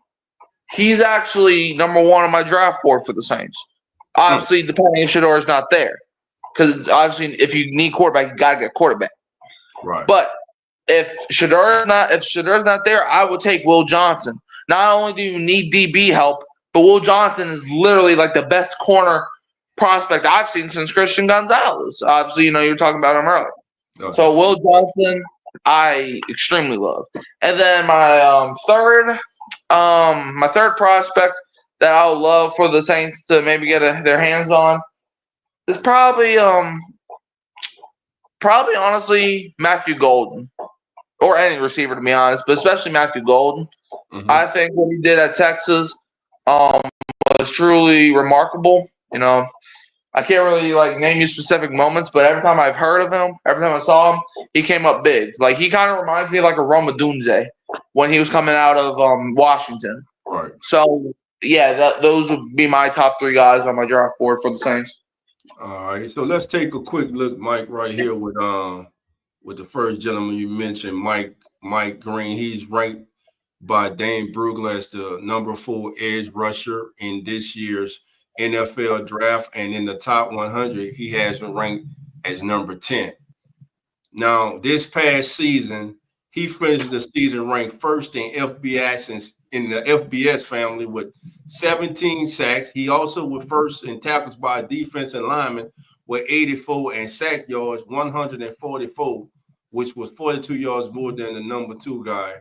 he's actually number 1 on my draft board for the Saints. Obviously, depending if Shedeur is not there, because obviously, if you need quarterback, you gotta get quarterback. Right. But if Shedeur is not there, I would take Will Johnson. Not only do you need DB help, but Will Johnson is literally like the best corner prospect I've seen since Christian Gonzalez. Obviously, you know you're talking about him earlier. Okay. So Will Johnson, I extremely love. And then my third prospect that I would love for the Saints to maybe get their hands on is probably honestly Matthew Golden, or any receiver to be honest, but especially Matthew Golden. I think what he did at Texas was truly remarkable. You know, I can't really like name you specific moments, but every time I've heard of him, every time I saw him, he came up big. Like he kind of reminds me of like a Roma Dunze when he was coming out of Washington. Right. So yeah, those would be my top 3 guys on my draft board for the Saints. All right. So let's take a quick look, Mike, right here with the first gentleman you mentioned, Mike Green. He's ranked by Dane Brugler as the number 4 edge rusher in this year's NFL draft, and in the top 100, he has been ranked as number 10. Now, this past season, he finished the season ranked first in the FBS family with 17 sacks. He also was first in tackles by defensive linemen with 84 and sack yards 144, which was 42 yards more than the number 2 guy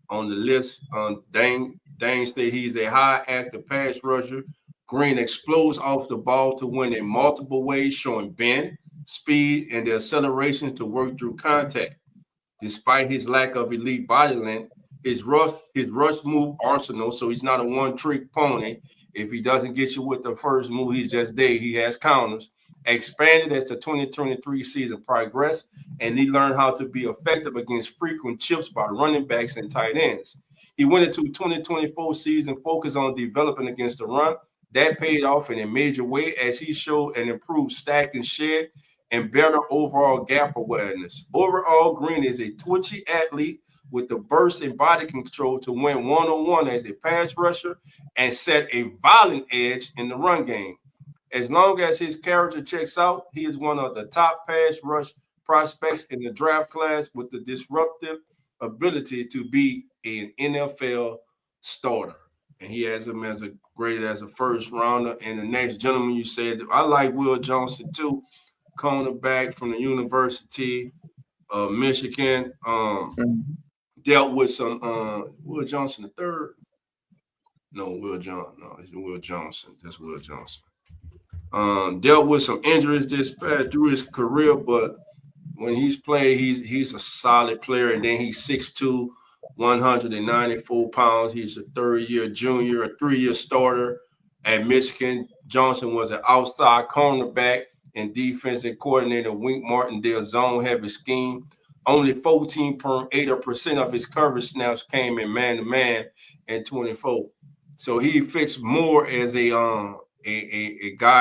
on the list. Dane said he's a high active pass rusher. Green explodes off the ball to win in multiple ways, showing bend, speed, and the acceleration to work through contact. Despite his lack of elite body length, his rush move arsenal, so he's not a one-trick pony. If he doesn't get you with the first move, he's just there. He has counters. Expanded as the 2023 season progressed, and he learned how to be effective against frequent chips by running backs and tight ends. He went into 2024 season focused on developing against the run. That paid off in a major way as he showed an improved stack and shed and better overall gap awareness. Overall, Green is a twitchy athlete with the burst and body control to win one-on-one as a pass rusher and set a violent edge in the run game. As long as his character checks out, he is one of the top pass rush prospects in the draft class with the disruptive ability to be an NFL starter. And he has him as graded as a first rounder. And the next gentleman you said, I like Will Johnson too, cornerback from the University of Michigan. Dealt with some Will Johnson the third. No, it's Will Johnson. That's Will Johnson. Dealt with some injuries this past through his career, but when he's played, he's a solid player. And then he's 6'2", 194 pounds. He's a third-year junior, a 3-year starter at Michigan. Johnson was an outside cornerback and defensive coordinator Wink Martindale's zone-heavy scheme. Only 14.8% of his coverage snaps came in man-to-man in 24. So he fits more as a guy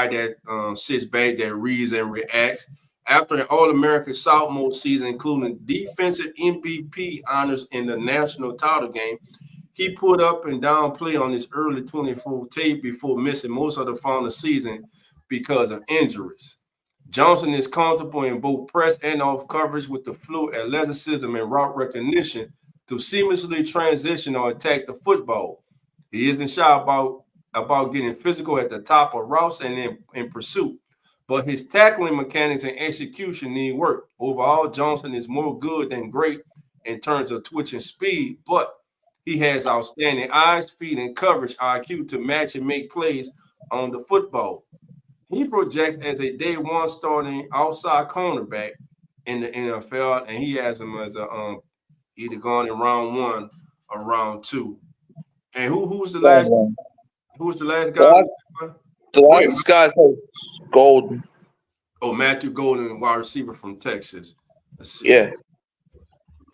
that sits back, that reads and reacts. After an All-American sophomore season, including defensive MVP honors in the national title game, he put up and down play on his early 24 tape before missing most of the final season because of injuries. Johnson is comfortable in both press and off coverage with the fluid athleticism and route recognition to seamlessly transition or attack the football. He isn't shy about getting physical at the top of routes and in pursuit. But his tackling mechanics and execution need work. Overall, Johnson is more good than great in terms of twitch and speed, but he has outstanding eyes, feet, and coverage IQ to match and make plays on the football. He projects as a day one starting outside cornerback in the NFL, and he has him as a either gone in round 1 or round 2. And who was the last? Who was the last guy? The last guy's Golden. Oh, Matthew Golden, wide receiver from Texas. Let's see. Yeah.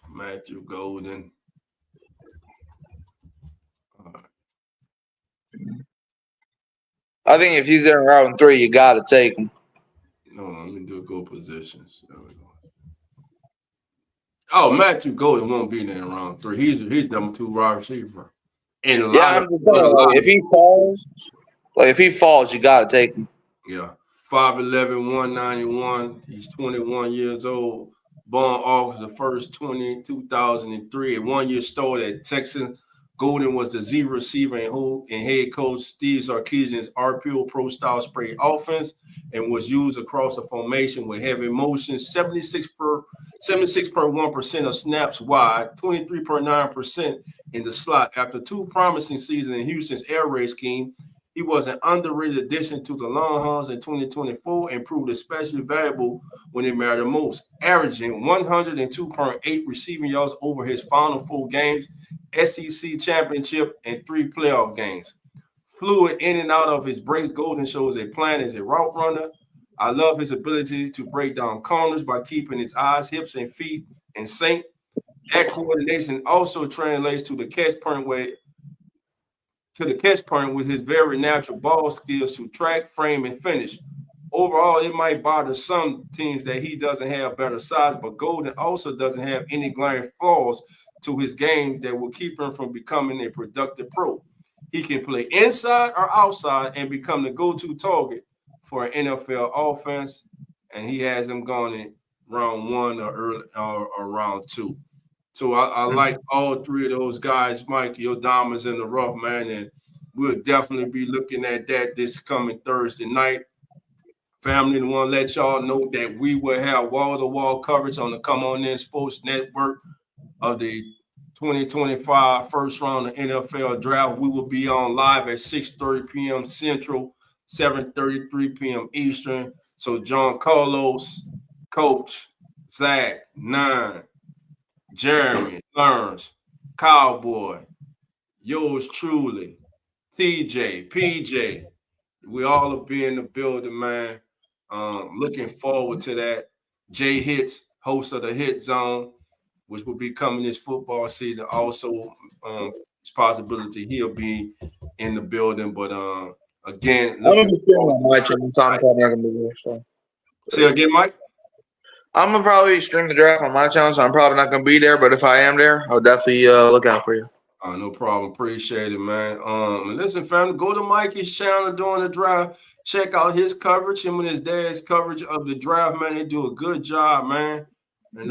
Matthew Golden. I think if he's in round 3, you got to take him. No, let me do goal positions. There we go. Oh, Matthew Golden won't be there in round 3. He's number 2 wide receiver. And if he falls, you got to take him. Yeah. 5'11", 191. He's 21 years old. Born August the 1st, 2003. A 1-year starter at Texas. Golden was the Z receiver and head coach Steve Sarkisian's RPO Pro Style Spray offense and was used across the formation with heavy motion, 76.1% of snaps wide, 23.9% in the slot. After 2 promising seasons in Houston's air raid scheme, he was an underrated addition to the Longhorns in 2024 and proved especially valuable when it mattered most, averaging 102.8 receiving yards over his final 4 games, SEC championship, and 3 playoff games. fluid in and out of his breaks. Golden shows a plan as a route runner. I love his ability to break down corners by keeping his eyes, hips, and feet in sync. That coordination also translates to the catch point with his very natural ball skills to track, frame, and finish. Overall, it might bother some teams that he doesn't have better size, but Golden also doesn't have any glaring flaws to his game that will keep him from becoming a productive pro. He can play inside or outside and become the go-to target for an NFL offense, and he has him going in round 1 or round 2. So I like all three of those guys, Mike. Your diamonds in the rough, man, and we'll definitely be looking at that this coming Thursday night. Family, I want to let y'all know that we will have wall-to-wall coverage on the Come On In Sports Network of the 2025 first round of NFL draft. We will be on live at 6:30 p.m. Central, 7:33 p.m. Eastern. So John Carlos, Coach, Zach, Nine, Jeremy, Lawrence, Cowboy, yours truly, TJ, PJ. We all will be in the building, man. Looking forward to that. Jay Hits, host of the Hit Zone, which will be coming this football season. Also, it's possibility he'll be in the building. But again, I'm gonna be streaming on my channel, so I'm probably not gonna be there. So. Say again, Mike. I'm gonna probably stream the draft on my channel, so I'm probably not gonna be there. But if I am there, I'll definitely look out for you. No problem. Appreciate it, man. And listen, family, go to Mikey's channel during the draft. Check out his coverage, him and his dad's coverage of the draft, man. They do a good job, man. And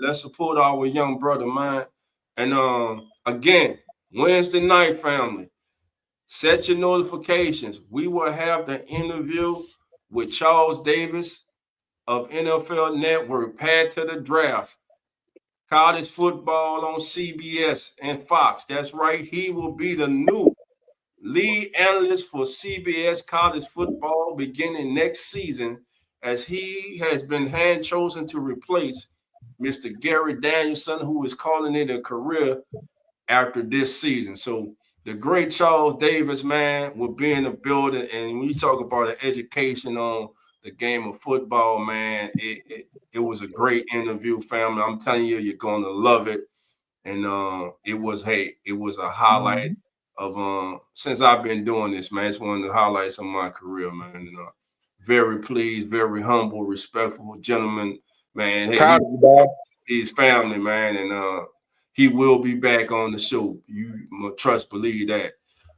let's support our young brother, man. And again, Wednesday night, family, set your notifications. We will have the interview with Charles Davis of NFL Network, Pad to the Draft. College football on CBS and Fox. That's right. He will be the new lead analyst for CBS college football beginning next season, as he has been hand chosen to replace Mr. Gary Danielson, who is calling it a career after this season. So the great Charles Davis, man, will be in the building. And when you talk about an education on the game of football, man, it was a great interview, family. I'm telling you, you're going to love it. And it was a highlight of since I've been doing this, man. It's one of the highlights of my career, man. And very pleased, very humble, respectful gentleman, man. Hey, Proud of you, dog. He's family, man, and he will be back on the show. You trust, believe that.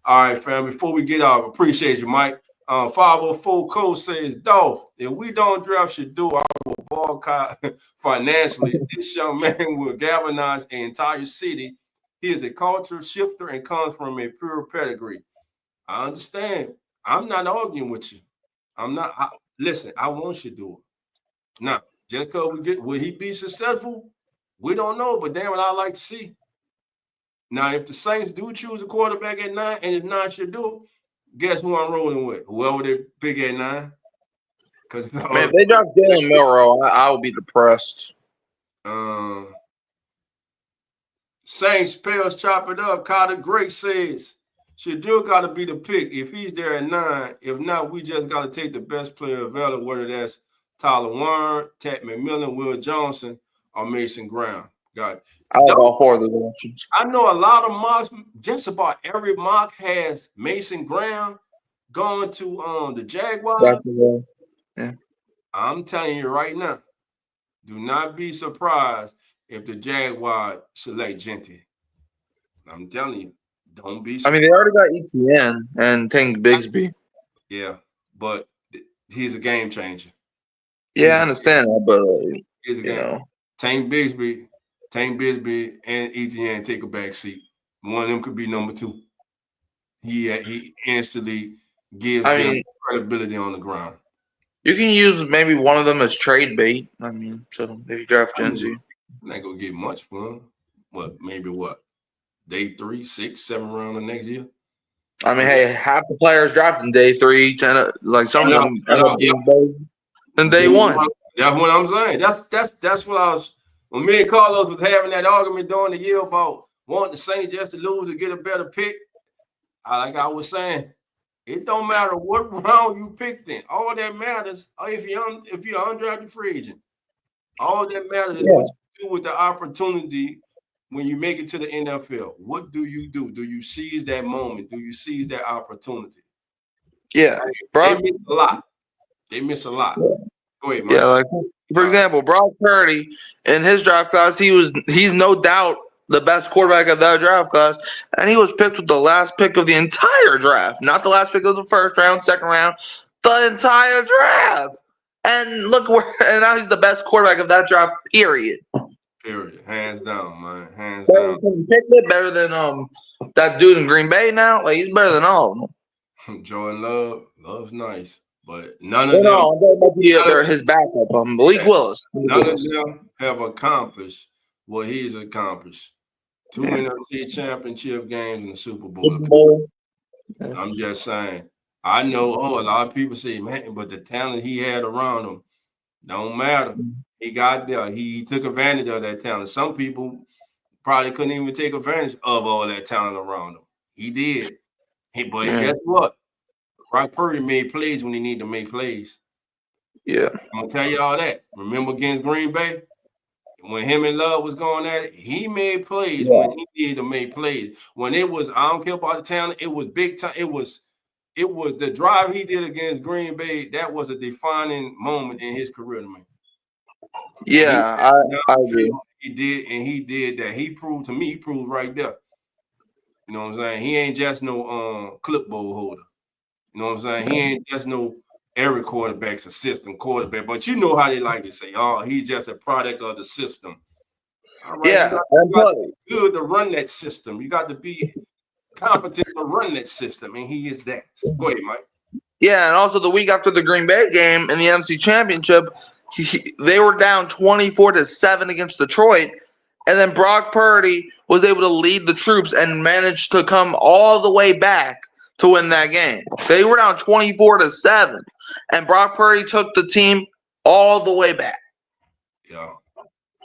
All right, family. Before we get off, appreciate you, Mike. 504 Coach says, Dolph, if we don't draft Shador, I will boycott financially. This young man will galvanize an entire city. He is a culture shifter and comes from a pure pedigree. I understand. I'm not arguing with you. Listen, I want Shador. Now, just because will he be successful? We don't know, but damn it, I like to see. Now, if the Saints do choose a quarterback at 9, and if not Shador, guess who I'm rolling with? Whoever they pick at 9. Because man, if they drop Jalen Milroe, I will be depressed. Saints, Pales, chop it up. Carter Great says, Shador got to be the pick if he's there at 9. If not, we just got to take the best player available, whether that's Tyler Warren, Tat McMillan, Will Johnson, or Mason Graham. Got it. I like all 4 of those options. I know a lot of mocks, just about every mock has Mason Graham going to the Jaguars. Yeah. I'm telling you right now, do not be surprised if the Jaguars select Genty. I'm telling you, don't be surprised. I mean, they already got ETN and Tank Bigsby. Yeah, but he's a game changer. Yeah, I understand that, but he's a game. Tank Bigsby and ETN take a back seat. One of them could be number 2. He instantly gives them credibility on the ground. You can use maybe one of them as trade bait. I mean, so if you draft Genty, not gonna get much for him. Maybe day 3, 6, 7 round the next year. I mean, hey, half the players drafting day 3, 10, like some of them than day 1. That's what I'm saying. That's what I was. When me and Carlos was having that argument during the year about wanting the Saints just to lose to get a better pick, like I was saying, It don't matter what round you picked in. All that matters if you're undrafted free agent. All that matters is what you do with the opportunity when you make it to the NFL. What do you do? Do you seize that moment? Do you seize that opportunity? Yeah, They miss a lot. They miss a lot. Go ahead, Mike. Yeah, like for example, Brock Purdy in his draft class, he's no doubt the best quarterback of that draft class, and he was picked with the last pick of the entire draft, not the last pick of the first round, second round, the entire draft. And look where, and now he's the best quarterback of that draft. Period. Period. Hands down, man. Hands Better down. than Pickett, better than that dude in Green Bay now. Like he's better than all of them. Jordan Love's nice, but none of You them. know, they're his backup. Malik Willis. None of them have accomplished what he's accomplished. 2 NFC championship games and the Super Bowl. I'm just saying. I know. A lot of people say, man, but the talent he had around him don't matter. He got there. He took advantage of that talent. Some people probably couldn't even take advantage of all that talent around him. He did. But guess what? Brock Purdy made plays when he needed to make plays. Yeah. I'm going to tell you all that. Remember against Green Bay? When him and Love was going at it, he made plays when he needed to make plays. When it was, I don't care about the talent, it was big time. It was the drive he did against Green Bay. That was a defining moment in his career to me. Yeah, I agree. He did that. He proved right there. You know what I'm saying? He ain't just no clipboard holder. You know what I'm saying? He ain't just no every quarterback's a system quarterback, but you know how they like to say, oh, he's just a product of the system. All right, yeah, you got to be good to run that system. You got to be competent to run that system, and he is that. Go ahead, Mike. Yeah, and also the week after the Green Bay game in the NFC Championship, they were down 24-7 against Detroit, and then Brock Purdy was able to lead the troops and managed to come all the way back to win that game. They were down 24-7, and Brock Purdy took the team all the way back. Yeah,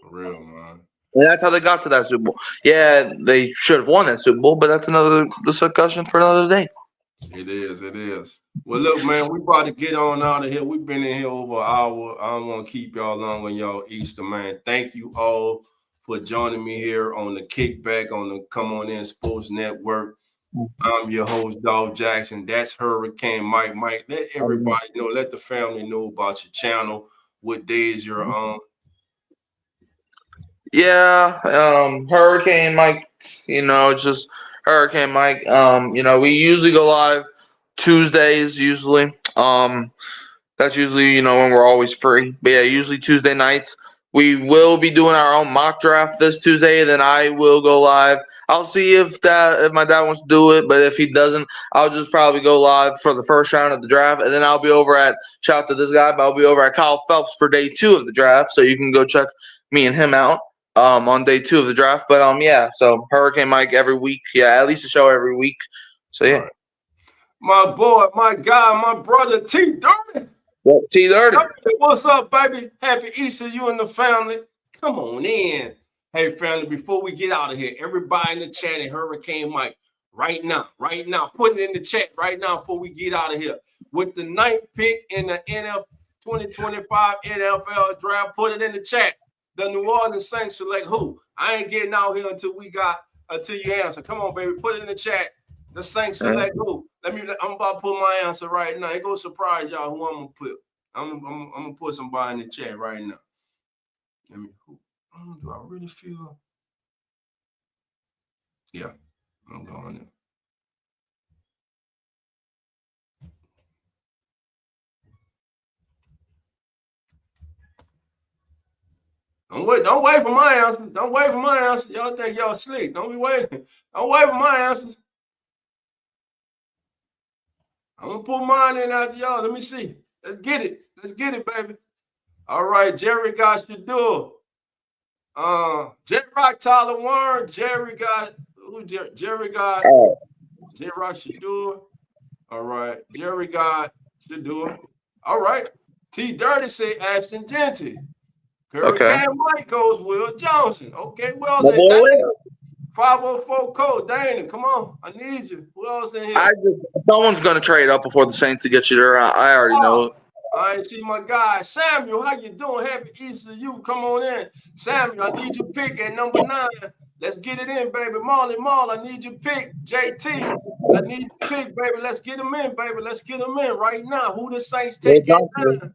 for real, man. And that's how they got to that Super Bowl. Yeah, they should have won that Super Bowl, but that's another discussion for another day. It is. Well, look, man, we about to get on out of here. We've been in here over an hour. I don't want to keep y'all long on y'all Easter, man. Thank you all for joining me here on the Kickback on the Come On In Sports Network. I'm your host, Dawg Jackson. That's Hurricane Mike. Mike, let everybody know, let the family know about your channel, what days you're on. Yeah, Hurricane Mike, it's just Hurricane Mike. We usually go live Tuesdays, usually. That's usually, when we're always free. But yeah, usually Tuesday nights. We will be doing our own mock draft this Tuesday, then I will go live. I'll see if my dad wants to do it, but if he doesn't, I'll just probably go live for the first round of the draft, and then I'll be over shout out to this guy, but I'll be over at Kyle Phelps for day 2 of the draft, so you can go check me and him out on day 2 of the draft. But so Hurricane Mike every week, at least a show every week. So yeah. Right. My boy, my guy, my brother T Dirty. Yep, T30. What's up, baby? Happy Easter, you and the family. Come on in. Hey, family, before we get out of here, everybody in the chat and Hurricane Mike, right now, put it in the chat right now before we get out of here. With the 9th pick in the 2025 NFL draft, put it in the chat. The New Orleans Saints select who? I ain't getting out here until you answer. Come on, baby, put it in the chat. The Saints select who? I'm about to put my answer right now. It go surprise y'all who I'm gonna put. I'm gonna put somebody in the chat right now. Do I really feel? Yeah, I'm going there. Don't wait for my answer. Don't wait for my answer. Y'all think y'all slick. Don't be waiting. Don't wait for my answers. I'm gonna put mine in after y'all. Let me see. Let's get it, baby. All right, Jerry got Shador. J-Rock Tyler Warren. Jerry got J-Rock Shador. All right, Jerry got Shador. All right. T Dirty say Ashton Genty. Hurricane Mike goes Will Johnson. Okay, well, 504 code. Dana, come on. I need you. Who else in here? Someone's gonna trade up before the Saints to get you there. I already know it. I ain't see my guy. Samuel, how you doing? Happy Easter to you. Come on in. Samuel, I need your pick at number 9. Let's get it in, baby. Marley Marl, I need your pick. JT, I need your pick, baby. Let's get him in, baby. Let's get him in right now. Who the Saints take at 9?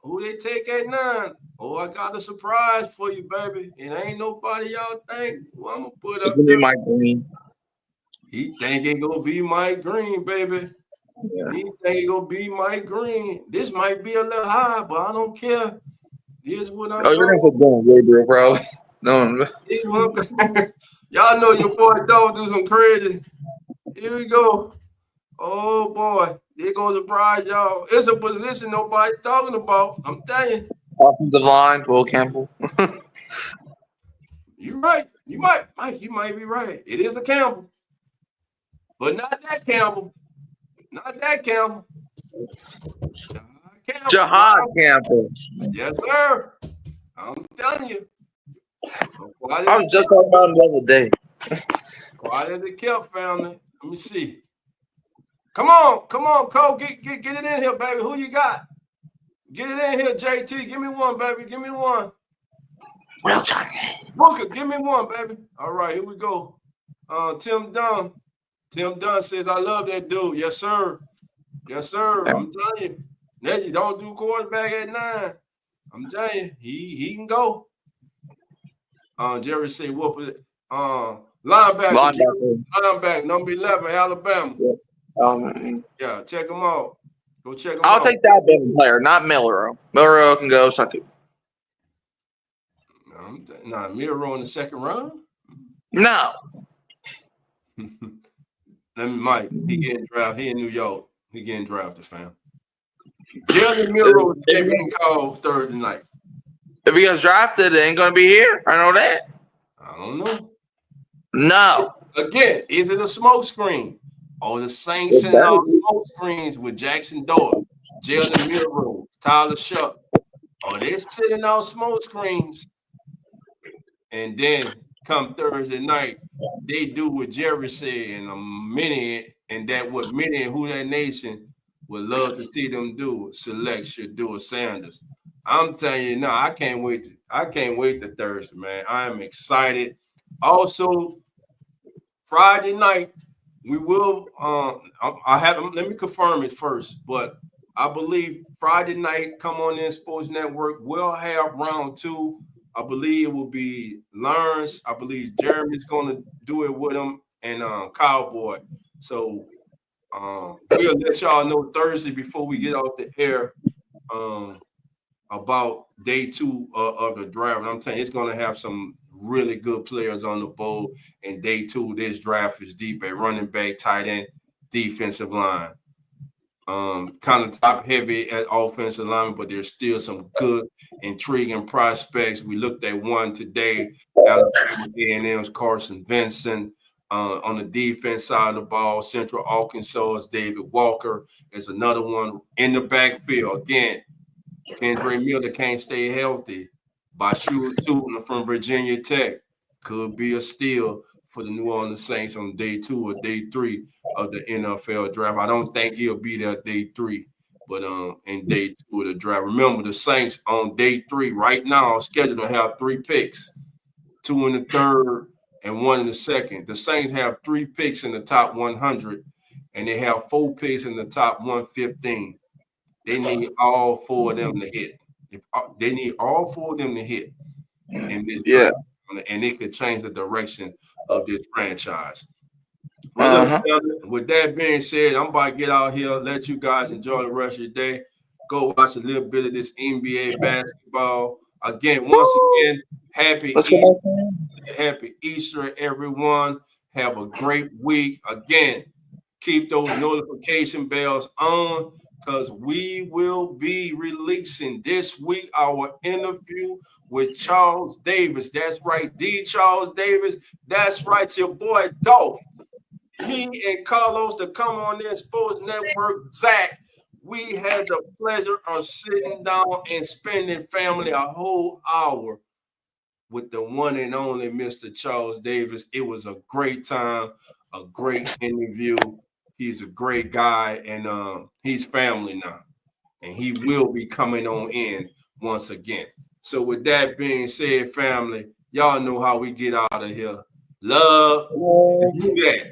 Who they take at 9? Oh, I got a surprise for you, baby. It ain't nobody y'all think. Well, I'm going to put up there. Mike Green. He think it going to be Mike Green, baby. Yeah. He think it going to be Mike Green. This might be a little high, but I don't care. Here's what I'm doing. You're going to say Dylan Gabriel, bro. No. Y'all know your boy Dog do some crazy. Here we go. Oh, boy. Here goes the bride, y'all. It's a position nobody talking about. I'm telling you. Offensive line, Will Campbell. You're right. You might be right. It is a Campbell. But not that Campbell. Not that Campbell. Jahad Campbell. Yes, sir. I'm telling you. I was just talking about him the other day. Quiet as it kept, family. Let me see. Come on, Cole. Get it in here, baby. Who you got? Get it in here, JT. Give me one, baby. Give me one. Well, Johnny. Booker, give me one, baby. All right, here we go. Tim Dunn. Tim Dunn says, I love that dude. Yes, sir. Yes, sir. I'm telling you. Now you don't do quarterback at 9. I'm telling you, he can go. Jerry say, whoop it. Linebacker, number 11, Alabama. Yeah, check him out. Go check him out. I'll take that Bama player, not Miller. Miller can go suck it. Miro in the second round? No. Mike, he getting drafted. He in New York. He getting drafted, fam. Jalen Miro is being called Thursday night. If he gets drafted, it ain't going to be here. I know that. I don't know. No. Again, is it a smoke screen? Or the Saints sending out smoke screens with Jackson Dort, Jalen Miro, Tyler Shuck? Or they're sending out smoke screens. And then come Thursday night, they do what Jerry said in a minute, and that what many in Who That Nation would love to see them do. Select Shedeur Sanders. I'm telling you now, I can't wait to Thursday, man. I am excited. Also, Friday night, we will let me confirm it first, but I believe Friday night, come on in Sports Network, we'll have round 2. I believe it will be Lawrence. I believe Jeremy's going to do it with him and Cowboy. So we'll let y'all know Thursday before we get off the air about day 2 of the draft. And I'm telling you, it's going to have some really good players on the board. And day 2, this draft is deep at running back, tight end, defensive line. Kind of top heavy at offensive line, but there's still some good, intriguing prospects. We looked at one today, Alabama A&M's Carson Vincent. On the defense side of the ball, Central Arkansas's David Walker is another one in the backfield. Again, Kendra Miller can't stay healthy. Bashu Tootin from Virginia Tech could be a steal for the New Orleans Saints on day 2 or day 3 of the NFL draft. I don't think he'll be there day 3, but in day 2 of the draft. Remember, the Saints on day 3 right now are scheduled to have 3 picks, 2 in the 3rd and 1 in the 2nd. The Saints have 3 picks in the top 100, and they have 4 picks in the top 115. They need all 4 of them to hit. They need all 4 of them to hit in this draft, and it could change the direction of this franchise. Well, with that being said, I'm about to get out here, let you guys enjoy the rest of your day. Go watch a little bit of this NBA basketball. Again, once again, happy Easter, everyone. Have a great week. Again, keep those notification bells on, because we will be releasing this week our interview with Charles Davis. That's right, D. Charles Davis. That's right, your boy Dolph. Me and Carlos to come on in Sports Network. Zach, we had the pleasure of sitting down and spending family a whole hour with the one and only Mr. Charles Davis. It was a great time, a great interview. He's a great guy, and he's family now. And he will be coming on in once again. So with that being said, family, y'all know how we get out of here. Love, do that.